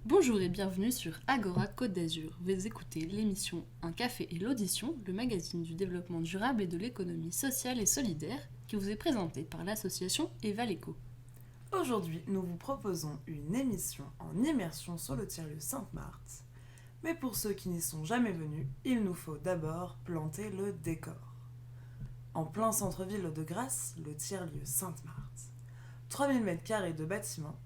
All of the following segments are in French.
Bonjour et bienvenue sur Agora Côte d'Azur. Vous écoutez l'émission Un café et l'audition, le magazine du développement durable et de l'économie sociale et solidaire, qui vous est présenté par l'association Evaleco. Aujourd'hui, nous vous proposons une émission en immersion sur le tiers-lieu Sainte-Marthe. Mais pour ceux qui n'y sont jamais venus, il nous faut d'abord planter le décor. En plein centre-ville de Grasse, le tiers-lieu Sainte-Marthe. 3000 m² de bâtiments,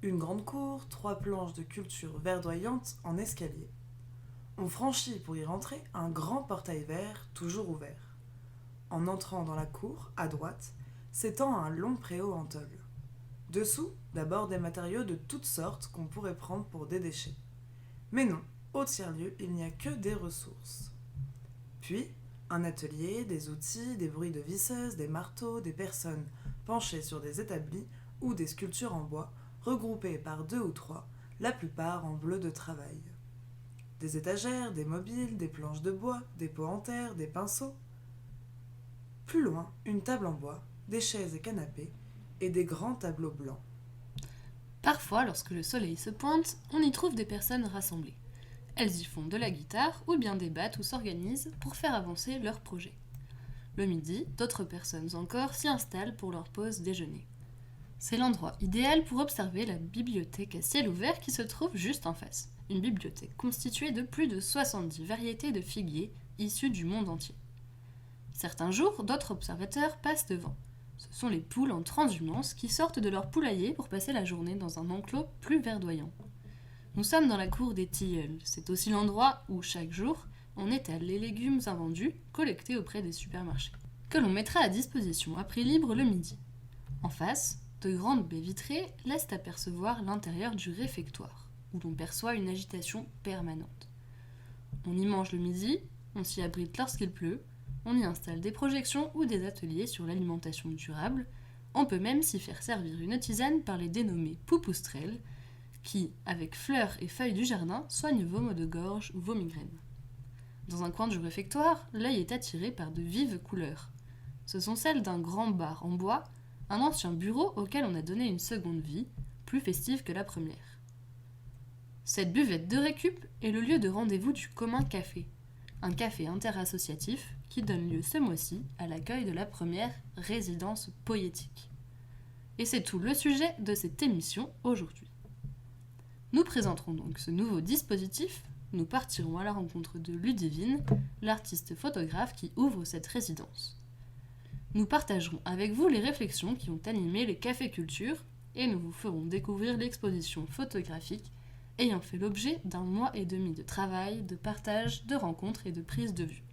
une grande cour, 3 planches de culture verdoyantes en escalier. On franchit pour y rentrer un grand portail vert toujours ouvert. En entrant dans la cour, à droite, s'étend un long préau en tôle. Dessous, d'abord des matériaux de toutes sortes qu'on pourrait prendre pour des déchets. Mais non, au tiers-lieu, il n'y a que des ressources. Puis, un atelier, des outils, des bruits de visseuses, des marteaux, des personnes penchées sur des établis ou des sculptures en bois, regroupées par 2 ou 3, la plupart en bleu de travail. Des étagères, des mobiles, des planches de bois, des pots en terre, des pinceaux. Plus loin, une table en bois, des chaises et canapés, et des grands tableaux blancs. Parfois, lorsque le soleil se pointe, on y trouve des personnes rassemblées. Elles y font de la guitare ou bien débattent ou s'organisent pour faire avancer leurs projets. Le midi, d'autres personnes encore s'y installent pour leur pause déjeuner. C'est l'endroit idéal pour observer la bibliothèque à ciel ouvert qui se trouve juste en face. Une bibliothèque constituée de plus de 70 variétés de figuiers issus du monde entier. Certains jours, d'autres observateurs passent devant. Ce sont les poules en transhumance qui sortent de leur poulailler pour passer la journée dans un enclos plus verdoyant. Nous sommes dans la cour des tilleuls. C'est aussi l'endroit où, chaque jour, on étale les légumes invendus collectés auprès des supermarchés, que l'on mettra à disposition à prix libre le midi. En face, de grandes baies vitrées laissent apercevoir l'intérieur du réfectoire, où l'on perçoit une agitation permanente. On y mange le midi, on s'y abrite lorsqu'il pleut, on y installe des projections ou des ateliers sur l'alimentation durable, on peut même s'y faire servir une tisane par les dénommés poupoustrelles, qui, avec fleurs et feuilles du jardin, soignent vos maux de gorge ou vos migraines. Dans un coin du réfectoire, l'œil est attiré par de vives couleurs. Ce sont celles d'un grand bar en bois, un ancien bureau auquel on a donné une seconde vie, plus festive que la première. Cette buvette de récup est le lieu de rendez-vous du Commun Café, un café interassociatif qui donne lieu ce mois-ci à l'accueil de la première résidence poétique. Et c'est tout le sujet de cette émission aujourd'hui. Nous présenterons donc ce nouveau dispositif, nous partirons à la rencontre de Ludivine, l'artiste photographe qui ouvre cette résidence. Nous partagerons avec vous les réflexions qui ont animé les cafés culture et nous vous ferons découvrir l'exposition photographique ayant fait l'objet d'un mois et demi de travail, de partage, de rencontres et de prise de vue.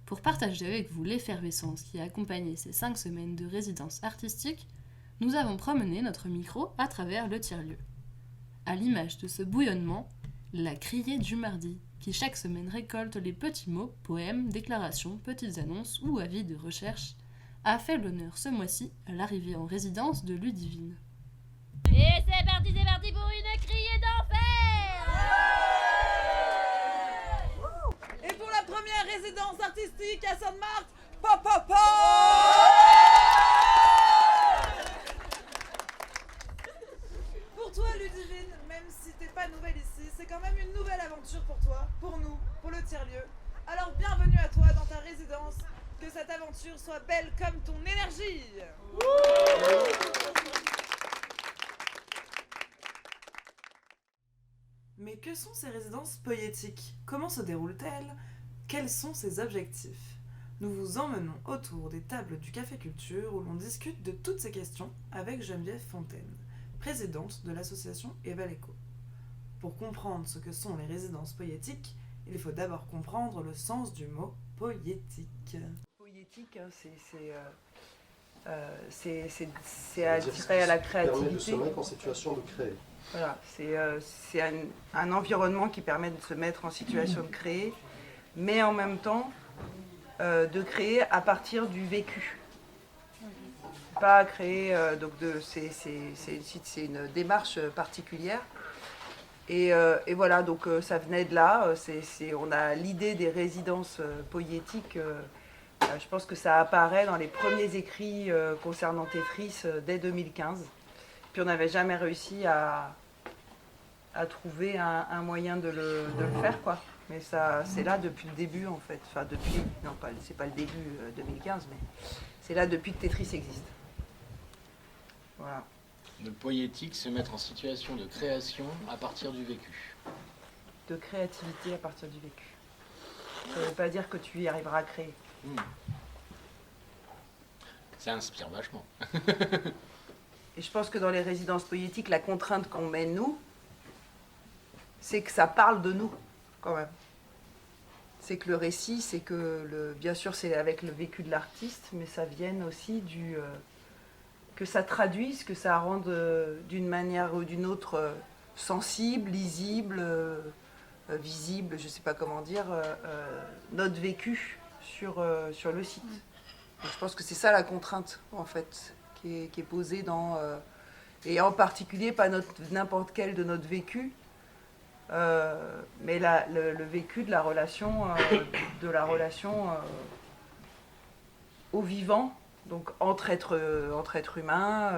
Pour partager avec vous l'effervescence qui a accompagné ces 5 semaines de résidence artistique, nous avons promené notre micro à travers le tiers-lieu. À l'image de ce bouillonnement, la criée du mardi, qui chaque semaine récolte les petits mots, poèmes, déclarations, petites annonces ou avis de recherche, a fait l'honneur ce mois-ci à l'arrivée en résidence de Ludivine. Et c'est parti pour une criée d'enfer! Et pour la première résidence artistique à Sainte-Marthe, papa! Pour toi, Ludivine, même si t'es pas nouvelle ici, c'est quand même une nouvelle aventure pour toi, pour nous, pour le tiers-lieu. Alors bienvenue à toi dans ta résidence, que cette aventure soit belle comme ton énergie. Mais que sont ces résidences poétiques? Comment se déroulent-elles? Quels sont ses objectifs? Nous vous emmenons autour des tables du Café Culture où l'on discute de toutes ces questions avec Geneviève Fontaine, présidente de l'association Evaleco. Pour comprendre ce que sont les résidences poétiques, il faut d'abord comprendre le sens du mot poétique. Poétique, c'est attirer à la créativité. Permet de se mettre en situation de créer. Voilà, c'est un environnement qui permet de se mettre en situation de créer, mais en même temps de créer à partir du vécu. Pas créer, c'est une démarche particulière. Et voilà, donc ça venait de là. On a l'idée des résidences poétiques. Je pense que ça apparaît dans les premiers écrits concernant Tetris dès 2015. Puis on n'avait jamais réussi à à trouver un moyen de le faire, quoi. Mais ça, c'est là depuis le début, en fait. Enfin, depuis... Non, c'est pas le début 2015, mais c'est là depuis que Tetris existe. Voilà. Le poétique, se mettre en situation de création à partir du vécu. De créativité à partir du vécu. Ça ne veut pas dire que tu y arriveras à créer. Ça inspire vachement. Et je pense que dans les résidences poétiques, la contrainte qu'on met, nous, c'est que ça parle de nous, quand même. C'est que le récit, c'est que, bien sûr, c'est avec le vécu de l'artiste, mais ça vienne aussi que ça traduise, que ça rende d'une manière ou d'une autre sensible, lisible, visible, je ne sais pas comment dire, notre vécu sur le site. Donc, je pense que c'est ça la contrainte, en fait, qui est posée dans... et en particulier, pas n'importe quel de notre vécu, mais le vécu de la relation, au vivant, donc entre êtres humains,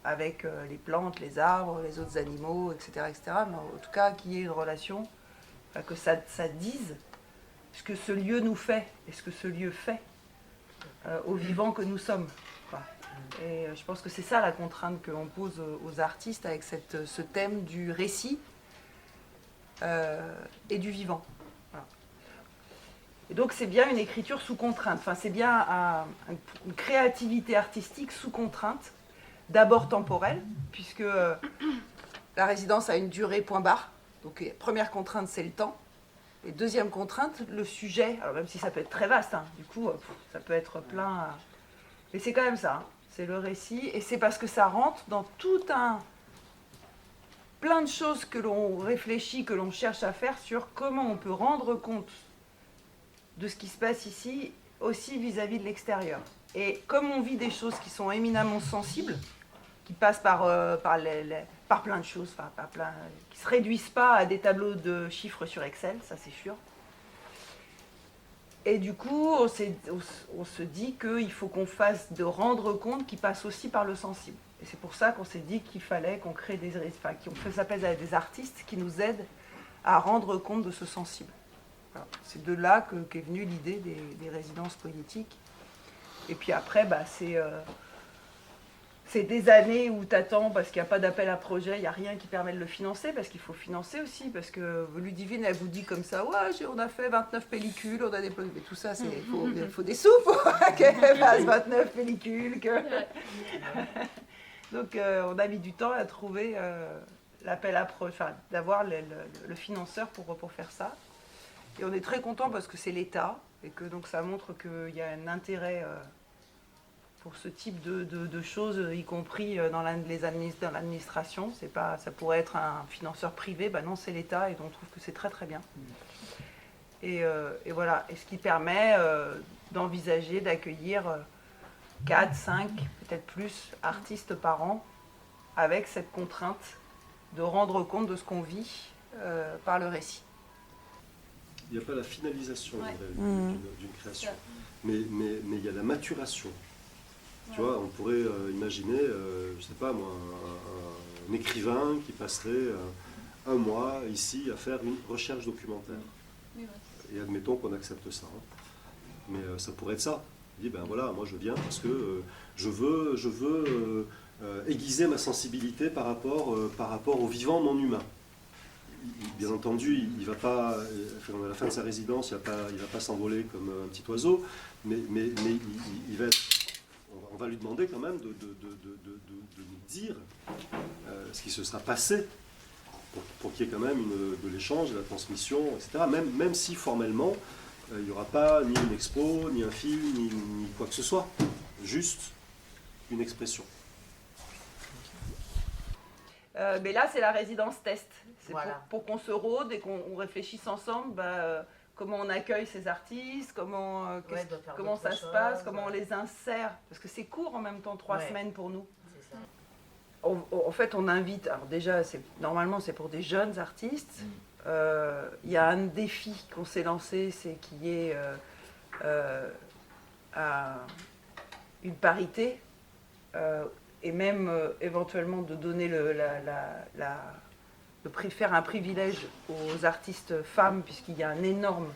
avec les plantes, les arbres, les autres animaux, etc., etc. Mais en tout cas, qu'il y ait une relation, que ça dise ce que ce lieu nous fait et ce que ce lieu fait aux vivants que nous sommes, quoi. Et je pense que c'est ça la contrainte que l'on pose aux artistes avec ce thème du récit et du vivant. Voilà. Et donc c'est bien une écriture sous contrainte, enfin, c'est bien une créativité artistique sous contrainte, d'abord temporelle, puisque la résidence a une durée point barre. Donc première contrainte, c'est le temps. Et deuxième contrainte, le sujet, alors même si ça peut être très vaste, hein, du coup ça peut être plein, mais c'est quand même ça, hein, c'est le récit, et c'est parce que ça rentre dans plein de choses que l'on réfléchit, que l'on cherche à faire sur comment on peut rendre compte de ce qui se passe ici, aussi vis-à-vis de l'extérieur. Et comme on vit des choses qui sont éminemment sensibles, qui passent par plein de choses, qui ne se réduisent pas à des tableaux de chiffres sur Excel, ça c'est sûr. Et du coup, on se dit qu'il faut qu'on fasse de rendre compte qui passe aussi par le sensible. Et c'est pour ça qu'on s'est dit qu'il fallait qu'on crée qu'on fasse appel à des artistes qui nous aident à rendre compte de ce sensible. Voilà. C'est de là qu'est venue l'idée des résidences poétiques. Et puis après, c'est des années où tu attends parce qu'il n'y a pas d'appel à projet, il n'y a rien qui permet de le financer, parce qu'il faut financer aussi, parce que Ludivine, elle vous dit comme ça, ouais, on a fait 29 pellicules, on a déployé, mais tout ça, il faut des sous pour qu'elle fasse 29 pellicules. Donc on a mis du temps à trouver l'appel à projet, enfin d'avoir le financeur pour faire ça. Et on est très content parce que c'est l'État, et que donc ça montre qu'il y a un intérêt pour ce type de choses, y compris dans l'administration. Ça pourrait être un financeur privé, non, c'est l'État, et donc on trouve que c'est très très bien. Et voilà, et ce qui permet d'envisager d'accueillir 4, 5, peut-être plus artistes par an, avec cette contrainte de rendre compte de ce qu'on vit par le récit. Il n'y a pas la finalisation d'une création, mais il y a la maturation. Tu vois, on pourrait imaginer, je sais pas moi, un écrivain qui passerait un mois ici à faire une recherche documentaire. Et admettons qu'on accepte ça. Hein. Mais ça pourrait être ça. Il dit, ben voilà, moi je viens parce que je veux aiguiser ma sensibilité par rapport au vivant non humain. Bien entendu, il va pas, à la fin de sa résidence, il va pas s'envoler comme un petit oiseau, mais il va être... On va lui demander quand même de nous dire ce qui se sera passé pour qu'il y ait quand même de l'échange, de la transmission, etc. Même si formellement, il n'y aura pas ni une expo, ni un film, ni quoi que ce soit. Juste une expression. Mais là, c'est la résidence test. C'est voilà. pour qu'on se rôde et qu'on réfléchisse ensemble comment on accueille ces artistes, comment ça se passe, comment on les insère. Parce que c'est court en même temps, 3 semaines pour nous. C'est ça. En fait, on invite... Alors déjà, normalement, c'est pour des jeunes artistes. Il y a un défi qu'on s'est lancé, c'est qu'il y ait une parité et même éventuellement de donner préfère un privilège aux artistes femmes, puisqu'il y a un énorme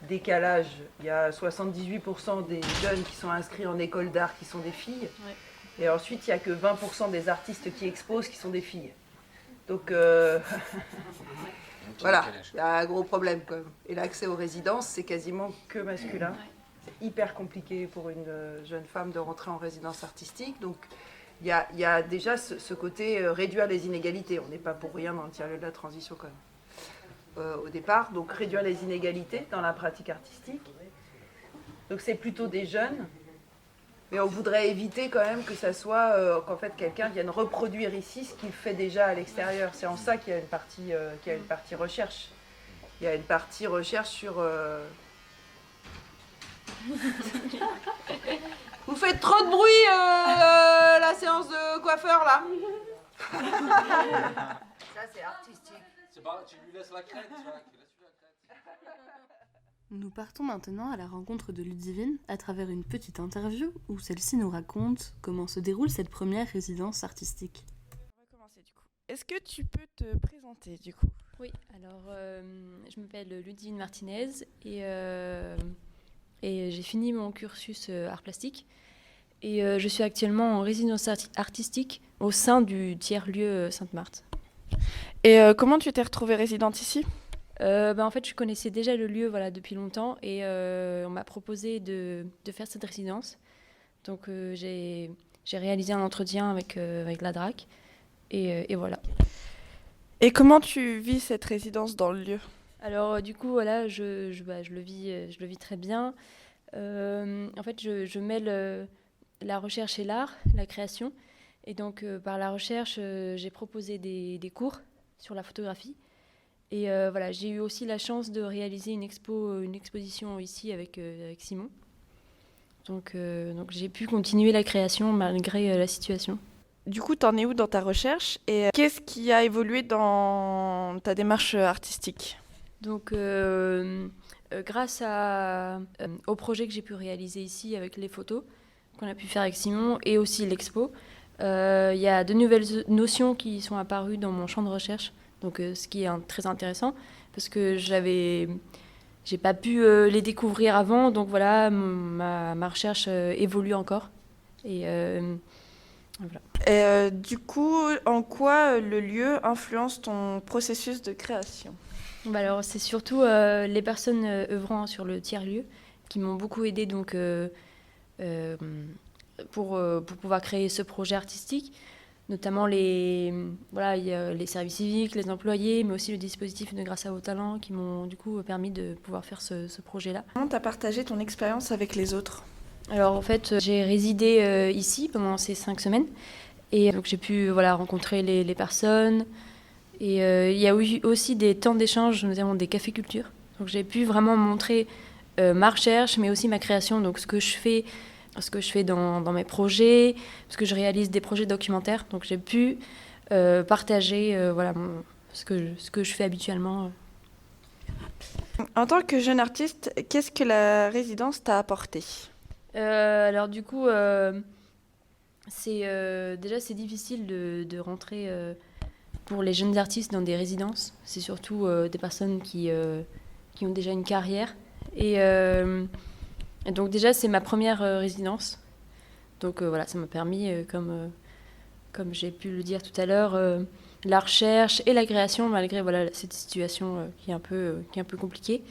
décalage. Il y a 78% des jeunes qui sont inscrits en école d'art qui sont des filles. Ouais. Et ensuite, il n'y a que 20% des artistes qui exposent qui sont des filles. Donc, voilà, il y a un gros problème quand même. Et l'accès aux résidences, c'est quasiment que masculin. C'est hyper compliqué pour une jeune femme de rentrer en résidence artistique. Donc, il y a déjà ce côté réduire les inégalités. On n'est pas pour rien dans le tiers-lieu de la transition quand même. Au départ, donc réduire les inégalités dans la pratique artistique. Donc c'est plutôt des jeunes, mais on voudrait éviter quand même que ça soit qu'en fait quelqu'un vienne reproduire ici ce qu'il fait déjà à l'extérieur. C'est en ça qu'il y a une partie recherche. Il y a une partie recherche sur. Vous faites trop de bruit la séance de coiffeur là. Ça c'est artistique. Tu lui laisses la crête, tu vois, tu laisses la crête. Nous partons maintenant à la rencontre de Ludivine à travers une petite interview où celle-ci nous raconte comment se déroule cette première résidence artistique. On va commencer du coup. Est-ce que tu peux te présenter du coup? Oui, alors je m'appelle Ludivine Martinez et j'ai fini mon cursus art plastique. Et je suis actuellement en résidence artistique au sein du tiers-lieu Sainte-Marthe. Et comment tu t'es retrouvée résidente ici? En fait, je connaissais déjà le lieu depuis longtemps et on m'a proposé de faire cette résidence. Donc j'ai réalisé un entretien avec la DRAC et voilà. Et comment tu vis cette résidence dans le lieu? Alors du coup, voilà, je le vis très bien. En fait, je mêle la recherche et l'art, la création. Et donc, par la recherche, j'ai proposé des cours sur la photographie. Et voilà, j'ai eu aussi la chance de réaliser une exposition ici avec Simon. Donc j'ai pu continuer la création malgré la situation. Du coup, t'en es où dans ta recherche? Et qu'est-ce qui a évolué dans ta démarche artistique? Donc, grâce au projet que j'ai pu réaliser ici avec les photos qu'on a pu faire avec Simon et aussi l'expo, il y a de nouvelles notions qui sont apparues dans mon champ de recherche, donc ce qui est très intéressant parce que j'ai pas pu les découvrir avant, donc voilà, ma recherche évolue encore et voilà. Et du coup, en quoi le lieu influence ton processus de création? Alors c'est surtout les personnes œuvrant sur le tiers-lieu qui m'ont beaucoup aidée donc pour pouvoir créer ce projet artistique, notamment il y a les services civiques, les employés, mais aussi le dispositif de Grâce à vos talents qui m'ont du coup permis de pouvoir faire ce projet-là. Comment tu as partagé ton expérience avec les autres? Alors en fait, j'ai résidé ici pendant ces 5 semaines et donc j'ai pu rencontrer les personnes et il y a eu aussi des temps d'échange, notamment des cafés culture. Donc j'ai pu vraiment montrer ma recherche, mais aussi ma création, donc ce que je fais dans mes projets, parce que je réalise des projets documentaires. Donc j'ai pu partager ce que je fais habituellement. En tant que jeune artiste, qu'est-ce que la résidence t'a apporté? Alors du coup, c'est difficile de rentrer pour les jeunes artistes dans des résidences. C'est surtout des personnes qui ont déjà une carrière. Et donc déjà, c'est ma première résidence. Donc ça m'a permis, comme j'ai pu le dire tout à l'heure, la recherche et la création, malgré cette situation qui est un peu compliquée.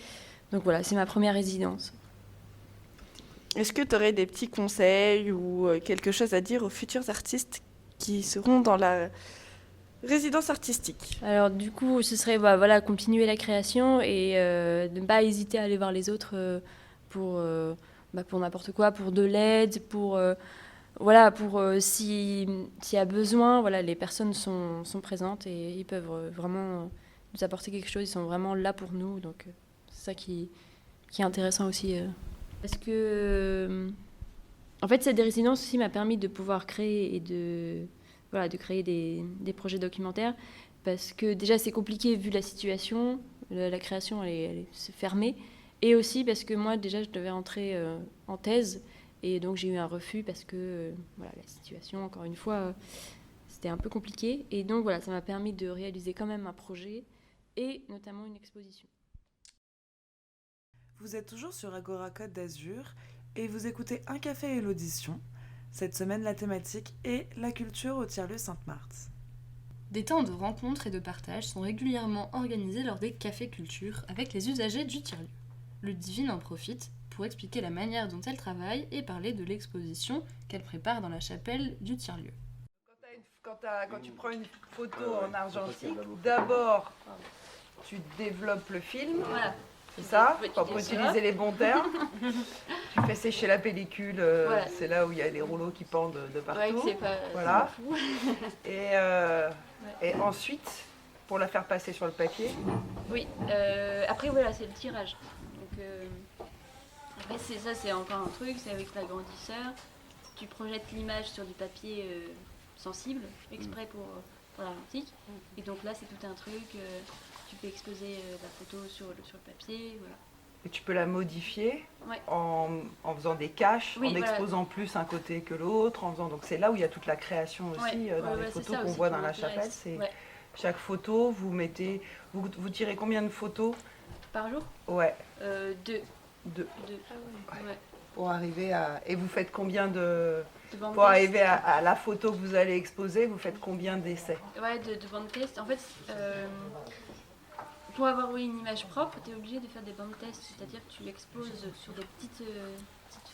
Donc voilà, c'est ma première résidence. Est-ce que tu aurais des petits conseils ou quelque chose à dire aux futurs artistes qui seront dans la résidence artistique? Alors du coup, ce serait continuer la création et de ne pas hésiter à aller voir les autres pour n'importe quoi, pour de l'aide, pour s'il y a besoin, les personnes sont présentes et ils peuvent vraiment nous apporter quelque chose, ils sont vraiment là pour nous, donc c'est ça qui est intéressant aussi. Parce que, en fait, cette résidence aussi m'a permis de pouvoir créer et de créer des projets documentaires, parce que déjà c'est compliqué vu la situation, la création elle est fermée, et aussi parce que moi déjà je devais entrer en thèse, et donc j'ai eu un refus parce que la situation, encore une fois, c'était un peu compliqué. Et donc voilà, ça m'a permis de réaliser quand même un projet et notamment une exposition. Vous êtes toujours sur Agora Côte d'Azur et vous écoutez Un café et l'audition. Cette semaine, la thématique est la culture au tiers-lieu Sainte-Marthe. Des temps de rencontre et de partage sont régulièrement organisés lors des cafés culture avec les usagers du tiers-lieu. Ludivine en profite pour expliquer la manière dont elle travaille et parler de l'exposition qu'elle prépare dans la chapelle du tiers-lieu. Quand tu prends une photo en argentique, d'abord tu développes le film, Voilà. c'est ça, Petit pour dessin. utiliser les bons termes. Tu fais sécher la pellicule, Voilà. c'est là où il y a les rouleaux qui pendent de Ouais, partout. c'est pas, Voilà. c'est pas fou. Et ensuite, pour la faire passer sur le papier, Oui, après voilà, c'est le tirage. Donc, après, c'est encore un truc, c'est avec l'agrandisseur. Tu projettes l'image sur du papier sensible, exprès pour l'argentique. Et donc là, c'est tout un truc. Tu peux exposer la photo sur le papier. Voilà. et tu peux la modifier Ouais. en faisant des caches, Oui, en voilà. exposant plus un côté que l'autre. Donc c'est là où il y a toute la création aussi dans les c'est photos ça qu'on aussi voit qui dans la m'intéresse. chapelle. C'est Ouais. chaque photo, vous tirez combien de photos? Par jour Ouais, 2. deux. Ouais. Pour arriver à... Et vous faites combien de... Devant Pour arriver à la photo que vous allez exposer, vous faites combien d'essais? Ouais, de bandes test. En fait, pour avoir une image propre, tu es obligé de faire des bandes test, c'est-à-dire que tu exposes sur des petites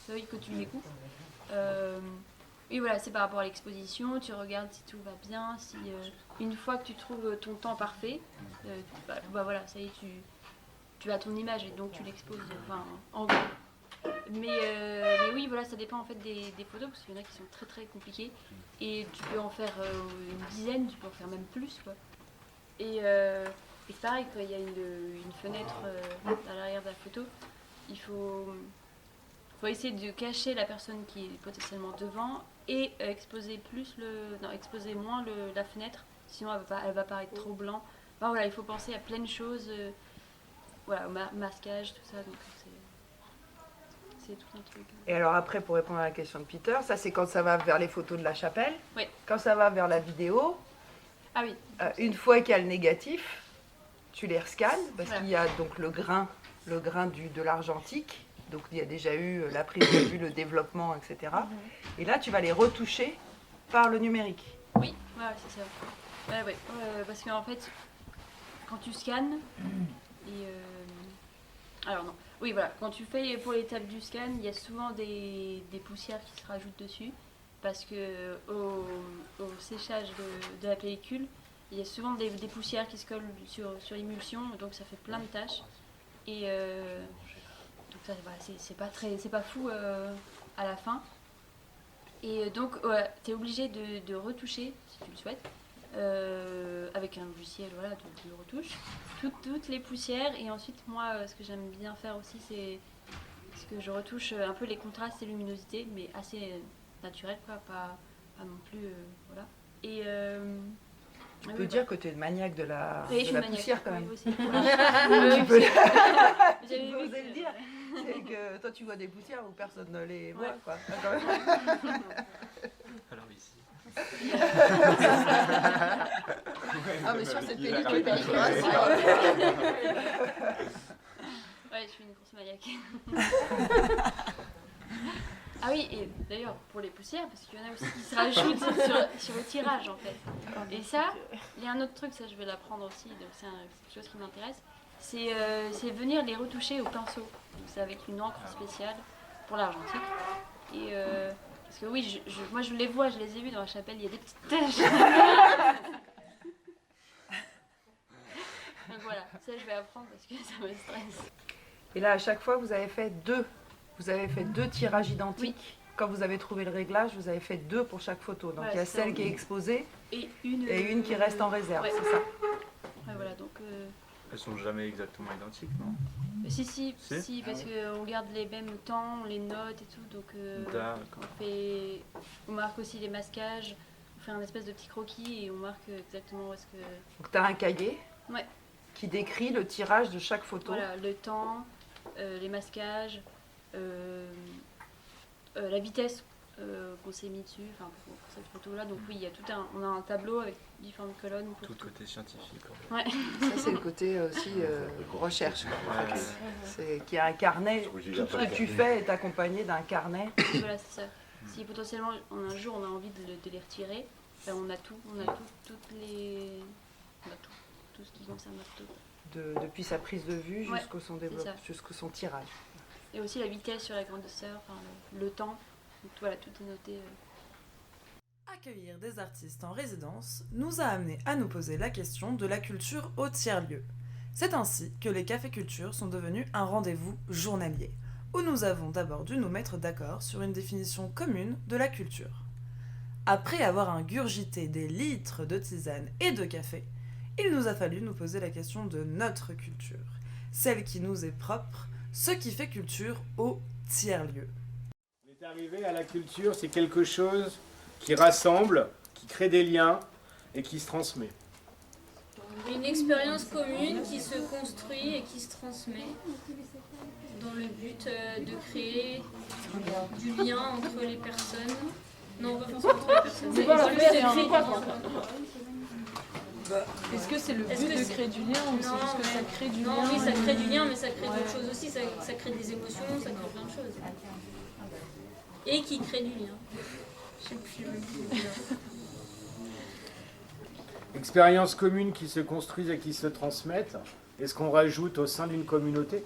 feuilles que tu découpes. Et voilà, c'est par rapport à l'exposition, tu regardes si tout va bien, si une fois que tu trouves ton temps parfait, voilà, ça y est, tu as ton image et donc tu l'exposes en gros. Mais oui, voilà, ça dépend en fait des photos, parce qu'il y en a qui sont très très compliquées et tu peux en faire une dizaine, tu peux en faire même plus, quoi. Et c'est pareil, quand il y a une fenêtre à l'arrière de la photo, il faut essayer de cacher la personne qui est potentiellement devant et exposer moins la fenêtre, sinon elle va paraître trop blanc. Enfin, voilà, il faut penser à plein de choses, voilà, au masquage, tout ça, donc c'est tout un truc. Et alors après, pour répondre à la question de Peter, ça c'est quand ça va vers les photos de la chapelle. Oui. Quand ça va vers la vidéo, Ah oui. une fois qu'il y a le négatif, tu les rescannes, parce Voilà. qu'il y a donc le grain de l'argentique. Donc il y a déjà eu la prise de vue, le développement, etc. Et là, tu vas les retoucher par le numérique. Oui, ouais, c'est ça. Ouais, parce qu'en fait, quand tu scannes, alors non, oui voilà, quand tu fais pour l'étape du scan, il y a souvent des poussières qui se rajoutent dessus, parce que au séchage de la pellicule, il y a souvent des poussières qui se collent sur l'émulsion, donc ça fait plein de taches. Et donc ça, voilà, c'est pas fou à la fin. Et donc, tu es obligé de retoucher, si tu le souhaites, avec un logiciel voilà, de retouche, toutes les poussières. Et ensuite, moi, ce que j'aime bien faire aussi, c'est que je retouche un peu les contrastes et luminosité, mais assez naturel, quoi, pas non plus. Voilà. Et. Tu peux dire que tu es une maniaque de la, oui, de la poussière quand même. Oui, aussi. Tu peux J'avais oser vu le dire. C'est que toi tu vois des poussières où personne ne les voit. Ouais. Quoi. Alors ici. Ah mais sur cette Il a- pellicule, il a- Ouais, je suis une grosse maniaque. Ah oui, et d'ailleurs, pour les poussières, parce qu'il y en a aussi qui se rajoutent sur le tirage, en fait. Et ça, il y a un autre truc, ça je vais l'apprendre aussi, donc c'est quelque chose qui m'intéresse, c'est venir les retoucher au pinceau. Donc c'est avec une encre spéciale pour l'argentique. Et parce que oui, moi je les vois, je les ai vus dans la chapelle, il y a des petites taches. Donc voilà, ça je vais apprendre parce que ça me stresse. Et là à chaque fois vous avez fait deux tirages identiques. Quand vous avez trouvé le réglage, vous avez fait 2 pour chaque photo. Donc Ouais, il y a c'est ça. celle qui est exposée Et une qui reste en réserve, ouais. c'est ça. Ouais, voilà, donc Elles sont jamais exactement identiques, non? si, Si parce qu'on garde les mêmes temps, on les note et tout, donc D'accord. on marque aussi les masquages, on fait un espèce de petit croquis et on marque exactement où est-ce que... Donc tu as un cahier Ouais. qui décrit le tirage de chaque photo. Voilà, le temps, les masquages, la vitesse qu'on s'est mis dessus, enfin pour cette photo-là. Donc oui, il y a on a un tableau avec différentes colonnes. Pour Tout côté scientifique. Ouais. Ça, c'est le côté aussi recherche. C'est qu'il y a un carnet, tout ce que tu fais est accompagné d'un carnet. Voilà, c'est ça. Si potentiellement un jour on a envie de les retirer, ben on a tout, tout ce qui concerne la photo. Depuis sa prise de vue Ouais, jusqu'au son développement, jusqu'au son tirage. Et aussi la vitesse sur la grandeur, enfin, le temps. Donc, voilà, tout est noté. Accueillir des artistes en résidence nous a amené à nous poser la question de la culture au tiers-lieu. C'est ainsi que les cafés culture sont devenus un rendez-vous journalier, où nous avons d'abord dû nous mettre d'accord sur une définition commune de la culture. Après avoir ingurgité des litres de tisane et de café, il nous a fallu nous poser la question de notre culture, celle qui nous est propre, ce qui fait culture au tiers-lieu. On est arrivé à la culture, c'est quelque chose qui rassemble, qui crée des liens et qui se transmet. Une expérience commune qui se construit et qui se transmet dans le but de créer du lien entre les personnes. Non, pas forcément entre les personnes. C'est quoi dans le but de créer du lien. Est-ce que c'est le but de créer du lien ou c'est juste que ça crée du lien? Non, oui, ça crée du lien, mais ça crée d'autres choses aussi. Ça crée des émotions, ça crée plein de choses. Et qui crée du lien. Je sais plus. Expériences communes qui se construisent et qui se transmettent. Est-ce qu'on rajoute au sein d'une communauté?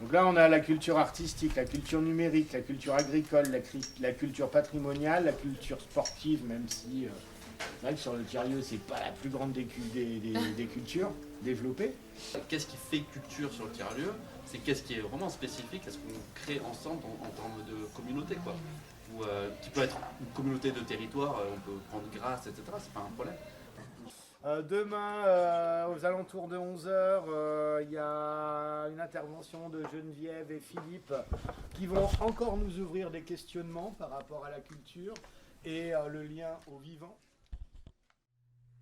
Donc là, on a la culture artistique, la culture numérique, la culture agricole, la culture patrimoniale, la culture sportive, même si c'est vrai que sur le tiers-lieu, c'est pas la plus grande des cultures développées. Qu'est-ce qui fait culture sur le tiers-lieu? C'est qu'est-ce qui est vraiment spécifique à ce qu'on crée ensemble en termes de communauté, quoi. Ou qui peut être une communauté de territoire, on peut prendre Grasse, etc. C'est pas un problème. Demain, aux alentours de 11h, il y a une intervention de Geneviève et Philippe qui vont encore nous ouvrir des questionnements par rapport à la culture et le lien au vivant.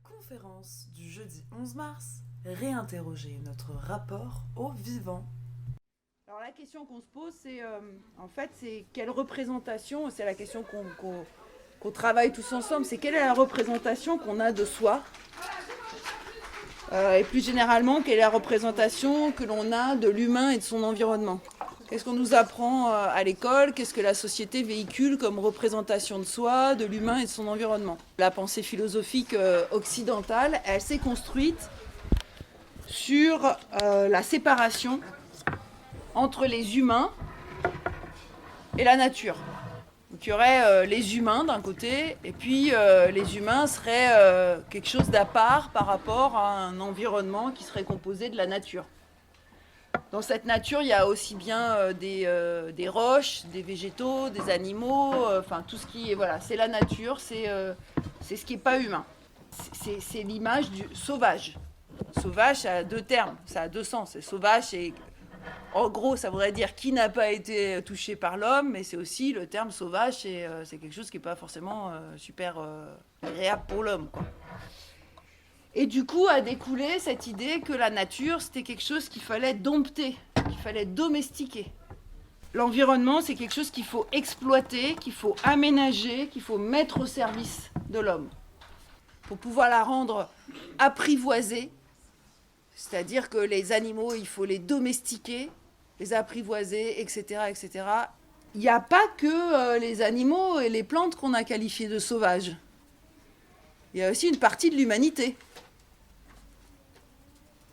Conférence du jeudi 11 mars, réinterroger notre rapport au vivant. Alors la question qu'on se pose, c'est en fait, c'est quelle représentation, c'est la question qu'on travaille tous ensemble, c'est quelle est la représentation qu'on a de soi et plus généralement, quelle est la représentation que l'on a de l'humain et de son environnement. Qu'est-ce qu'on nous apprend à l'école? Qu'est-ce que la société véhicule comme représentation de soi, de l'humain et de son environnement? La pensée philosophique occidentale, elle s'est construite sur la séparation entre les humains et la nature. Donc il y aurait les humains d'un côté, et puis les humains seraient quelque chose d'à part par rapport à un environnement qui serait composé de la nature. Dans cette nature, il y a aussi bien des roches, des végétaux, des animaux, enfin tout ce qui est, voilà, c'est la nature, c'est ce qui n'est pas humain. C'est l'image du sauvage. Sauvage, ça a deux termes, ça a deux sens. C'est sauvage, et en gros, ça voudrait dire qui n'a pas été touché par l'homme, mais c'est aussi le terme sauvage, c'est quelque chose qui n'est pas forcément super agréable pour l'homme, quoi. Et du coup a découlé cette idée que la nature, c'était quelque chose qu'il fallait dompter, qu'il fallait domestiquer. L'environnement, c'est quelque chose qu'il faut exploiter, qu'il faut aménager, qu'il faut mettre au service de l'homme. Pour pouvoir la rendre apprivoisée, c'est-à-dire que les animaux, il faut les domestiquer, les apprivoiser, etc., etc. Il n'y a pas que les animaux et les plantes qu'on a qualifiés de sauvages. Il y a aussi une partie de l'humanité.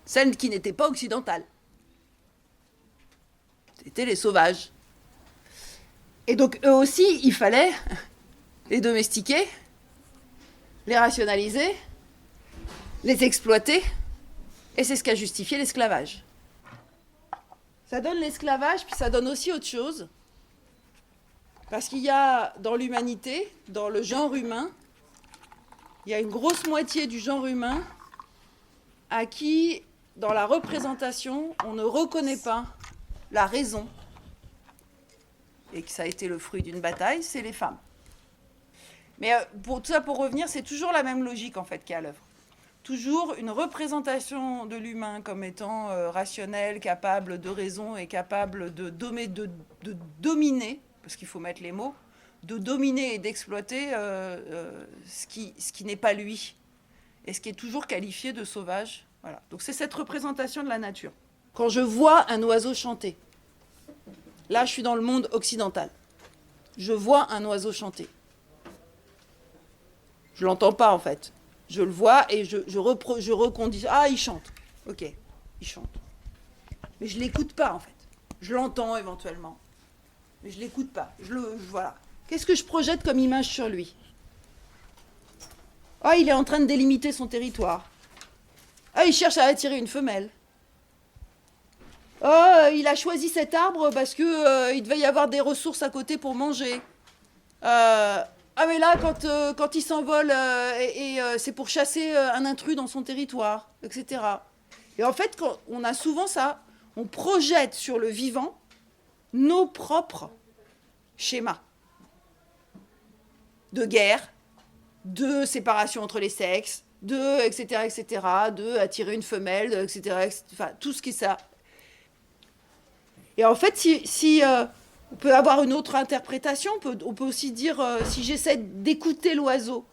Celle qui n'était pas occidentale. C'était les sauvages. Et donc, eux aussi, il fallait les domestiquer, les rationaliser, les exploiter, et c'est ce qui a justifié l'esclavage. Ça donne l'esclavage, puis ça donne aussi autre chose, parce qu'il y a dans l'humanité, dans le genre humain, il y a une grosse moitié du genre humain à qui, dans la représentation, on ne reconnaît pas la raison, et que ça a été le fruit d'une bataille, c'est les femmes. Mais pour tout ça, pour revenir, c'est toujours la même logique en fait qui est à l'œuvre. Toujours une représentation de l'humain comme étant rationnel, capable de raison et capable de dominer, parce qu'il faut mettre les mots, de dominer et d'exploiter ce qui n'est pas lui, et ce qui est toujours qualifié de sauvage. Voilà. Donc c'est cette représentation de la nature. Quand je vois un oiseau chanter, là je suis dans le monde occidental, je vois un oiseau chanter. Je l'entends pas en fait. Je le vois et je reconditionne. Ah, il chante. Ok, il chante. Mais je l'écoute pas en fait. Je l'entends éventuellement. Mais je l'écoute pas. Voilà. Qu'est-ce que je projette comme image sur lui? Ah, il est en train de délimiter son territoire. Ah, il cherche à attirer une femelle. Oh, il a choisi cet arbre parce que il devait y avoir des ressources à côté pour manger. Ah mais là, quand il s'envole, c'est pour chasser un intrus dans son territoire, etc. Et en fait, on a souvent ça, on projette sur le vivant nos propres schémas de guerre, de séparation entre les sexes, de etc., de attirer une femelle, etc., enfin, tout ce qui est ça. Et en fait, si on peut avoir une autre interprétation, on peut aussi dire, si j'essaie d'écouter l'oiseau,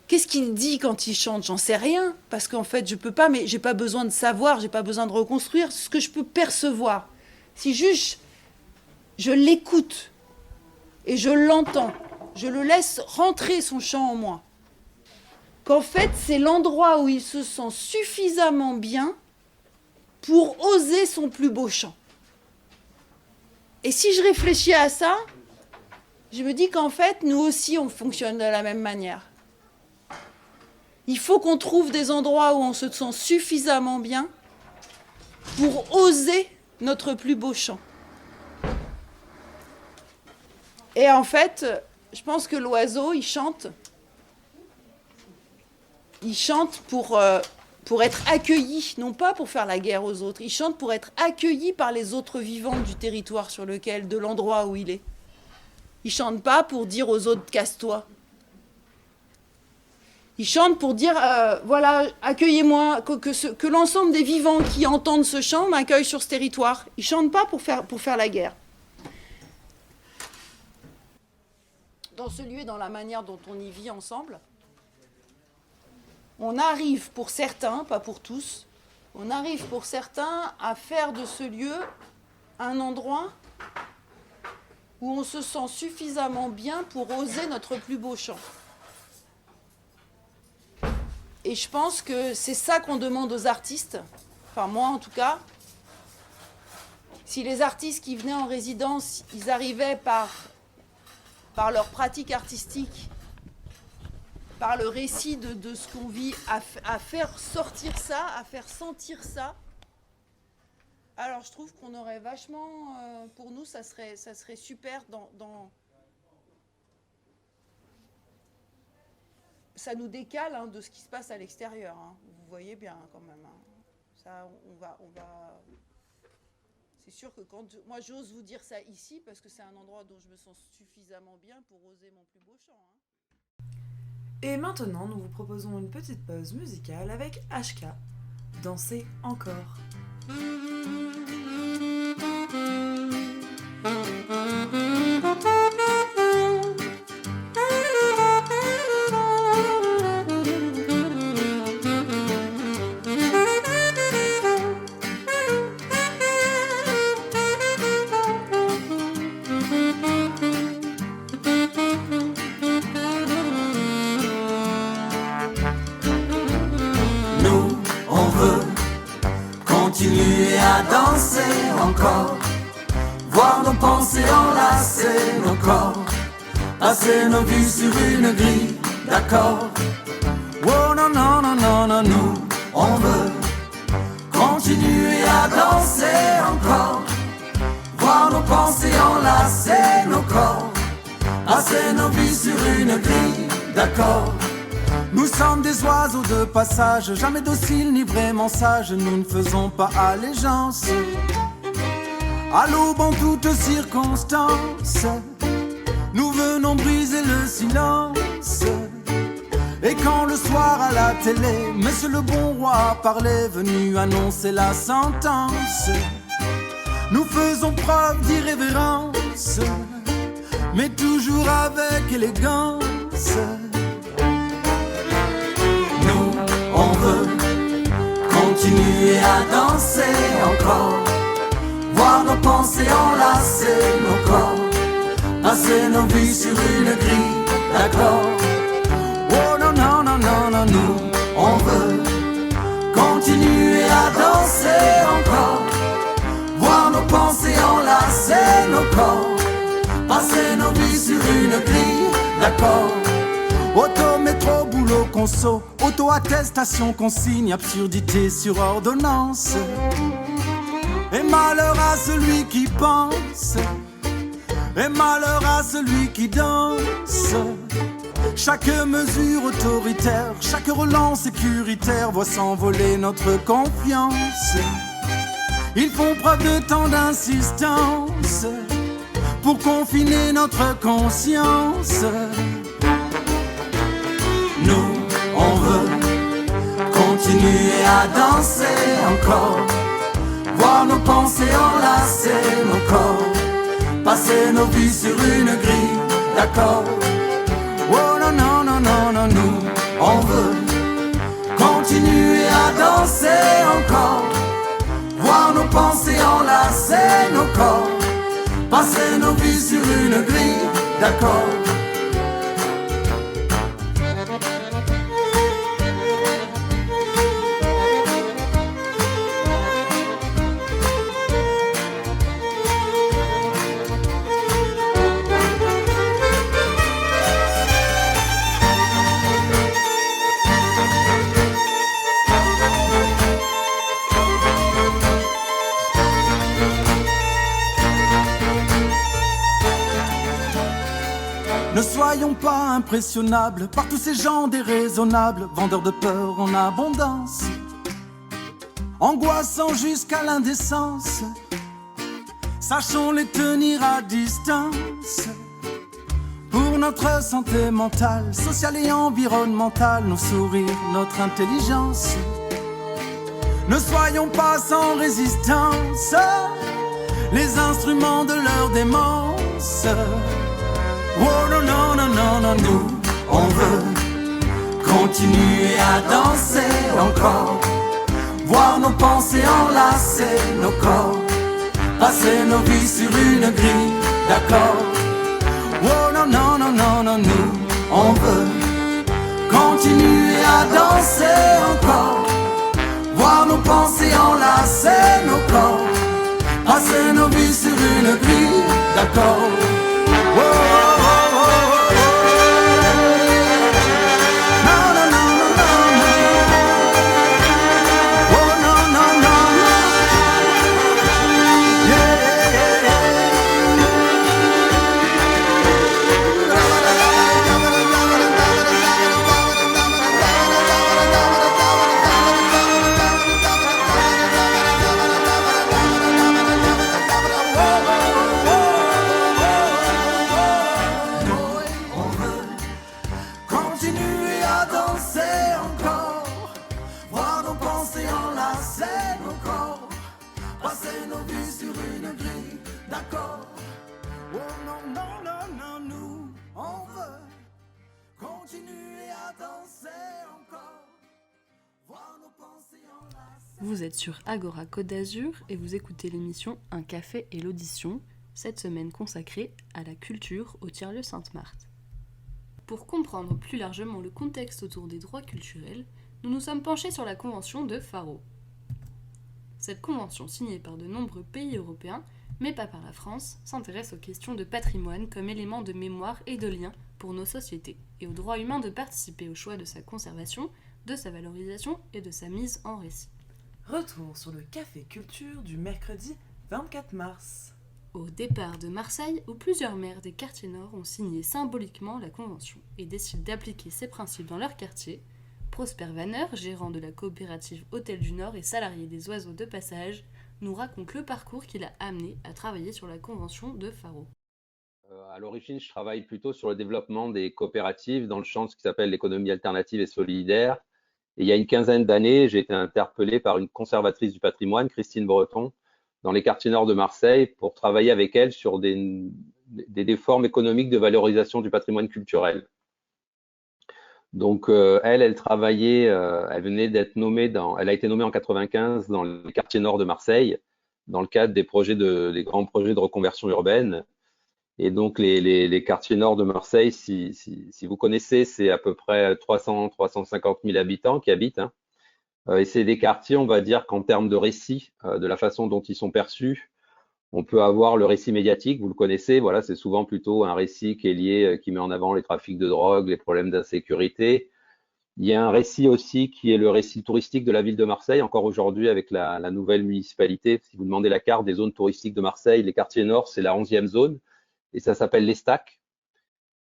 qu'est-ce qu'il me dit quand il chante? J'en sais rien, parce qu'en fait, je peux pas, mais j'ai pas besoin de savoir, j'ai pas besoin de reconstruire ce que je peux percevoir. Si juste je l'écoute et je l'entends, je le laisse rentrer son chant en moi, qu'en fait, c'est l'endroit où il se sent suffisamment bien pour oser son plus beau chant. Et si je réfléchis à ça, je me dis qu'en fait, nous aussi, on fonctionne de la même manière. Il faut qu'on trouve des endroits où on se sent suffisamment bien pour oser notre plus beau chant. Et en fait, je pense que l'oiseau, il chante pour être accueilli, non pas pour faire la guerre aux autres. Il chante pour être accueilli par les autres vivants du territoire de l'endroit où il est. Il chante pas pour dire aux autres casse-toi. Il chante pour dire voilà, accueillez-moi, que l'ensemble des vivants qui entendent ce chant m'accueillent sur ce territoire. Il chante pas pour faire la guerre. Dans ce lieu et dans la manière dont on y vit ensemble, on arrive pour certains, pas pour tous, on arrive pour certains à faire de ce lieu un endroit où on se sent suffisamment bien pour oser notre plus beau chant. Et je pense que c'est ça qu'on demande aux artistes, enfin moi en tout cas. Si les artistes qui venaient en résidence, ils arrivaient par leur pratique artistique, par le récit de ce qu'on vit, à faire sortir ça, à faire sentir ça, alors je trouve qu'on aurait vachement, pour nous, ça serait super ça nous décale de ce qui se passe à l'extérieur. Vous voyez bien quand même. Ça, on va... C'est sûr que moi j'ose vous dire ça ici parce que c'est un endroit dont je me sens suffisamment bien pour oser mon plus beau chant. Et maintenant, nous vous proposons une petite pause musicale avec HK. Dansez encore. Continuer à danser encore, voir nos pensées enlacer nos corps, passer nos vies sur une grille d'accords. Oh non, non, non, non, non, nous, on veut continuer à danser encore, voir nos pensées enlacer nos corps, passer nos vies sur une grille d'accords. Nous sommes des oiseaux de passage, jamais dociles ni vraiment sages. Nous ne faisons pas allégeance à l'aube en toutes circonstances. Nous venons briser le silence. Et quand le soir à la télé, Monsieur le bon roi parlait, venu annoncer la sentence, nous faisons preuve d'irrévérence mais toujours avec élégance. Nous, on veut continuer à danser encore, voir nos pensées enlacer nos corps, passer nos vies sur une grille d'accords. Oh non, non, non, non, non, nous, on veut continuer à danser encore, voir nos pensées enlacer nos corps, passer nos vies sur une grille d'accords. Auto, métro, boulot, conso, auto-attestation, consigne, absurdité sur ordonnance. Et malheur à celui qui pense, et malheur à celui qui danse. Chaque mesure autoritaire, chaque relance sécuritaire voit s'envoler notre confiance. Ils font preuve de tant d'insistance pour confiner notre conscience. Nous, on veut continuer à danser encore, voir nos pensées enlacer nos corps, passer nos vies sur une grille d'accords. Oh non, non, non, non, non, nous, on veut continuer à danser encore, voir nos pensées enlacer nos corps, passer nos vies sur une grille d'accords. Ne soyons pas impressionnables par tous ces gens déraisonnables, vendeurs de peur en abondance, angoissants jusqu'à l'indécence. Sachons les tenir à distance. Pour notre santé mentale, sociale et environnementale, nos sourires, notre intelligence. Ne soyons pas sans résistance, les instruments de leur démence. Oh non, non, non, non, non, nous, on veut continuer à danser encore, voir nos pensées enlacer nos corps, passer nos vies sur une grille d'accords. Oh non, non, non, non, non, nous, on veut continuer à danser encore, voir nos pensées enlacer nos corps, passer nos vies sur une grille d'accords. Oh, oh, oh, oh, oh, oh. Non, non, non, non, non, non. Oh, non, non, non, non. Yeah, yeah, yeah. Continuer à danser encore, voir nos pensées enlacer nos corps, passer nos vies sur une grille d'accord. Oh non, non, non, non, nous, on veut continuer à danser encore, voir nos pensées enlacer. Vous êtes sur Agora Côte d'Azur et vous écoutez l'émission Un café et l'audition, cette semaine consacrée à la culture au tiers-lieu Sainte-Marthe. Pour comprendre plus largement le contexte autour des droits culturels, nous nous sommes penchés sur la convention de Faro. Cette convention, signée par de nombreux pays européens, mais pas par la France, s'intéresse aux questions de patrimoine comme élément de mémoire et de lien pour nos sociétés, et au droit humain de participer au choix de sa conservation, de sa valorisation et de sa mise en récit. Retour sur le Café Culture du mercredi 24 mars. Au départ de Marseille, où plusieurs maires des quartiers nord ont signé symboliquement la convention et décident d'appliquer ces principes dans leur quartier, Prosper Vanner, gérant de la coopérative Hôtel du Nord et salarié des Oiseaux de Passage, nous raconte le parcours qui l'a amené à travailler sur la convention de Faro. À l'origine, je travaille plutôt sur le développement des coopératives dans le champ de ce qui s'appelle l'économie alternative et solidaire. Et il y a une quinzaine d'années, j'ai été interpellé par une conservatrice du patrimoine, Christine Breton, dans les quartiers nord de Marseille, pour travailler avec elle sur des des formes économiques de valorisation du patrimoine culturel. Donc, elle travaillait, elle venait d'être nommée elle a été nommée en 95 dans le quartier nord de Marseille, dans le cadre des grands projets de reconversion urbaine. Et donc, les quartiers nord de Marseille, si vous connaissez, c'est à peu près 350 000 habitants qui habitent, hein. Et c'est des quartiers, on va dire qu'en termes de récit, de la façon dont ils sont perçus, on peut avoir le récit médiatique, vous le connaissez, voilà, c'est souvent plutôt un récit qui est lié, qui met en avant les trafics de drogue, les problèmes d'insécurité. Il y a un récit aussi qui est le récit touristique de la ville de Marseille, encore aujourd'hui avec la nouvelle municipalité. Si vous demandez la carte des zones touristiques de Marseille, les quartiers nord, c'est la 11e zone, et ça s'appelle l'Estac.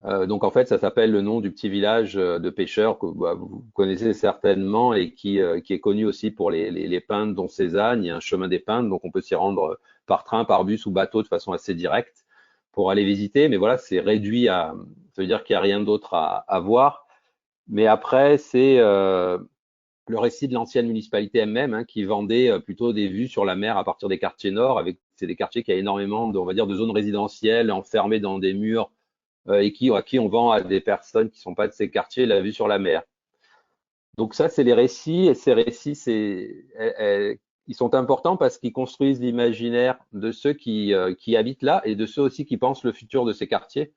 Donc en fait, ça s'appelle le nom du petit village de pêcheurs que vous connaissez certainement et qui est connu aussi pour les pindes dont Cézanne. Il y a un chemin des pindes, donc on peut s'y rendre par train, par bus ou bateau de façon assez directe pour aller visiter. Mais voilà, c'est réduit ça veut dire qu'il n'y a rien d'autre à voir. Mais après, c'est le récit de l'ancienne municipalité elle-même, hein, qui vendait plutôt des vues sur la mer à partir des quartiers nord. C'est des quartiers qui a énormément on va dire, de zones résidentielles enfermées dans des murs, et à qui on vend à des personnes qui ne sont pas de ces quartiers la vue sur la mer. Donc ça, c'est les récits, et ces récits, ils sont importants parce qu'ils construisent l'imaginaire de ceux qui habitent là et de ceux aussi qui pensent le futur de ces quartiers.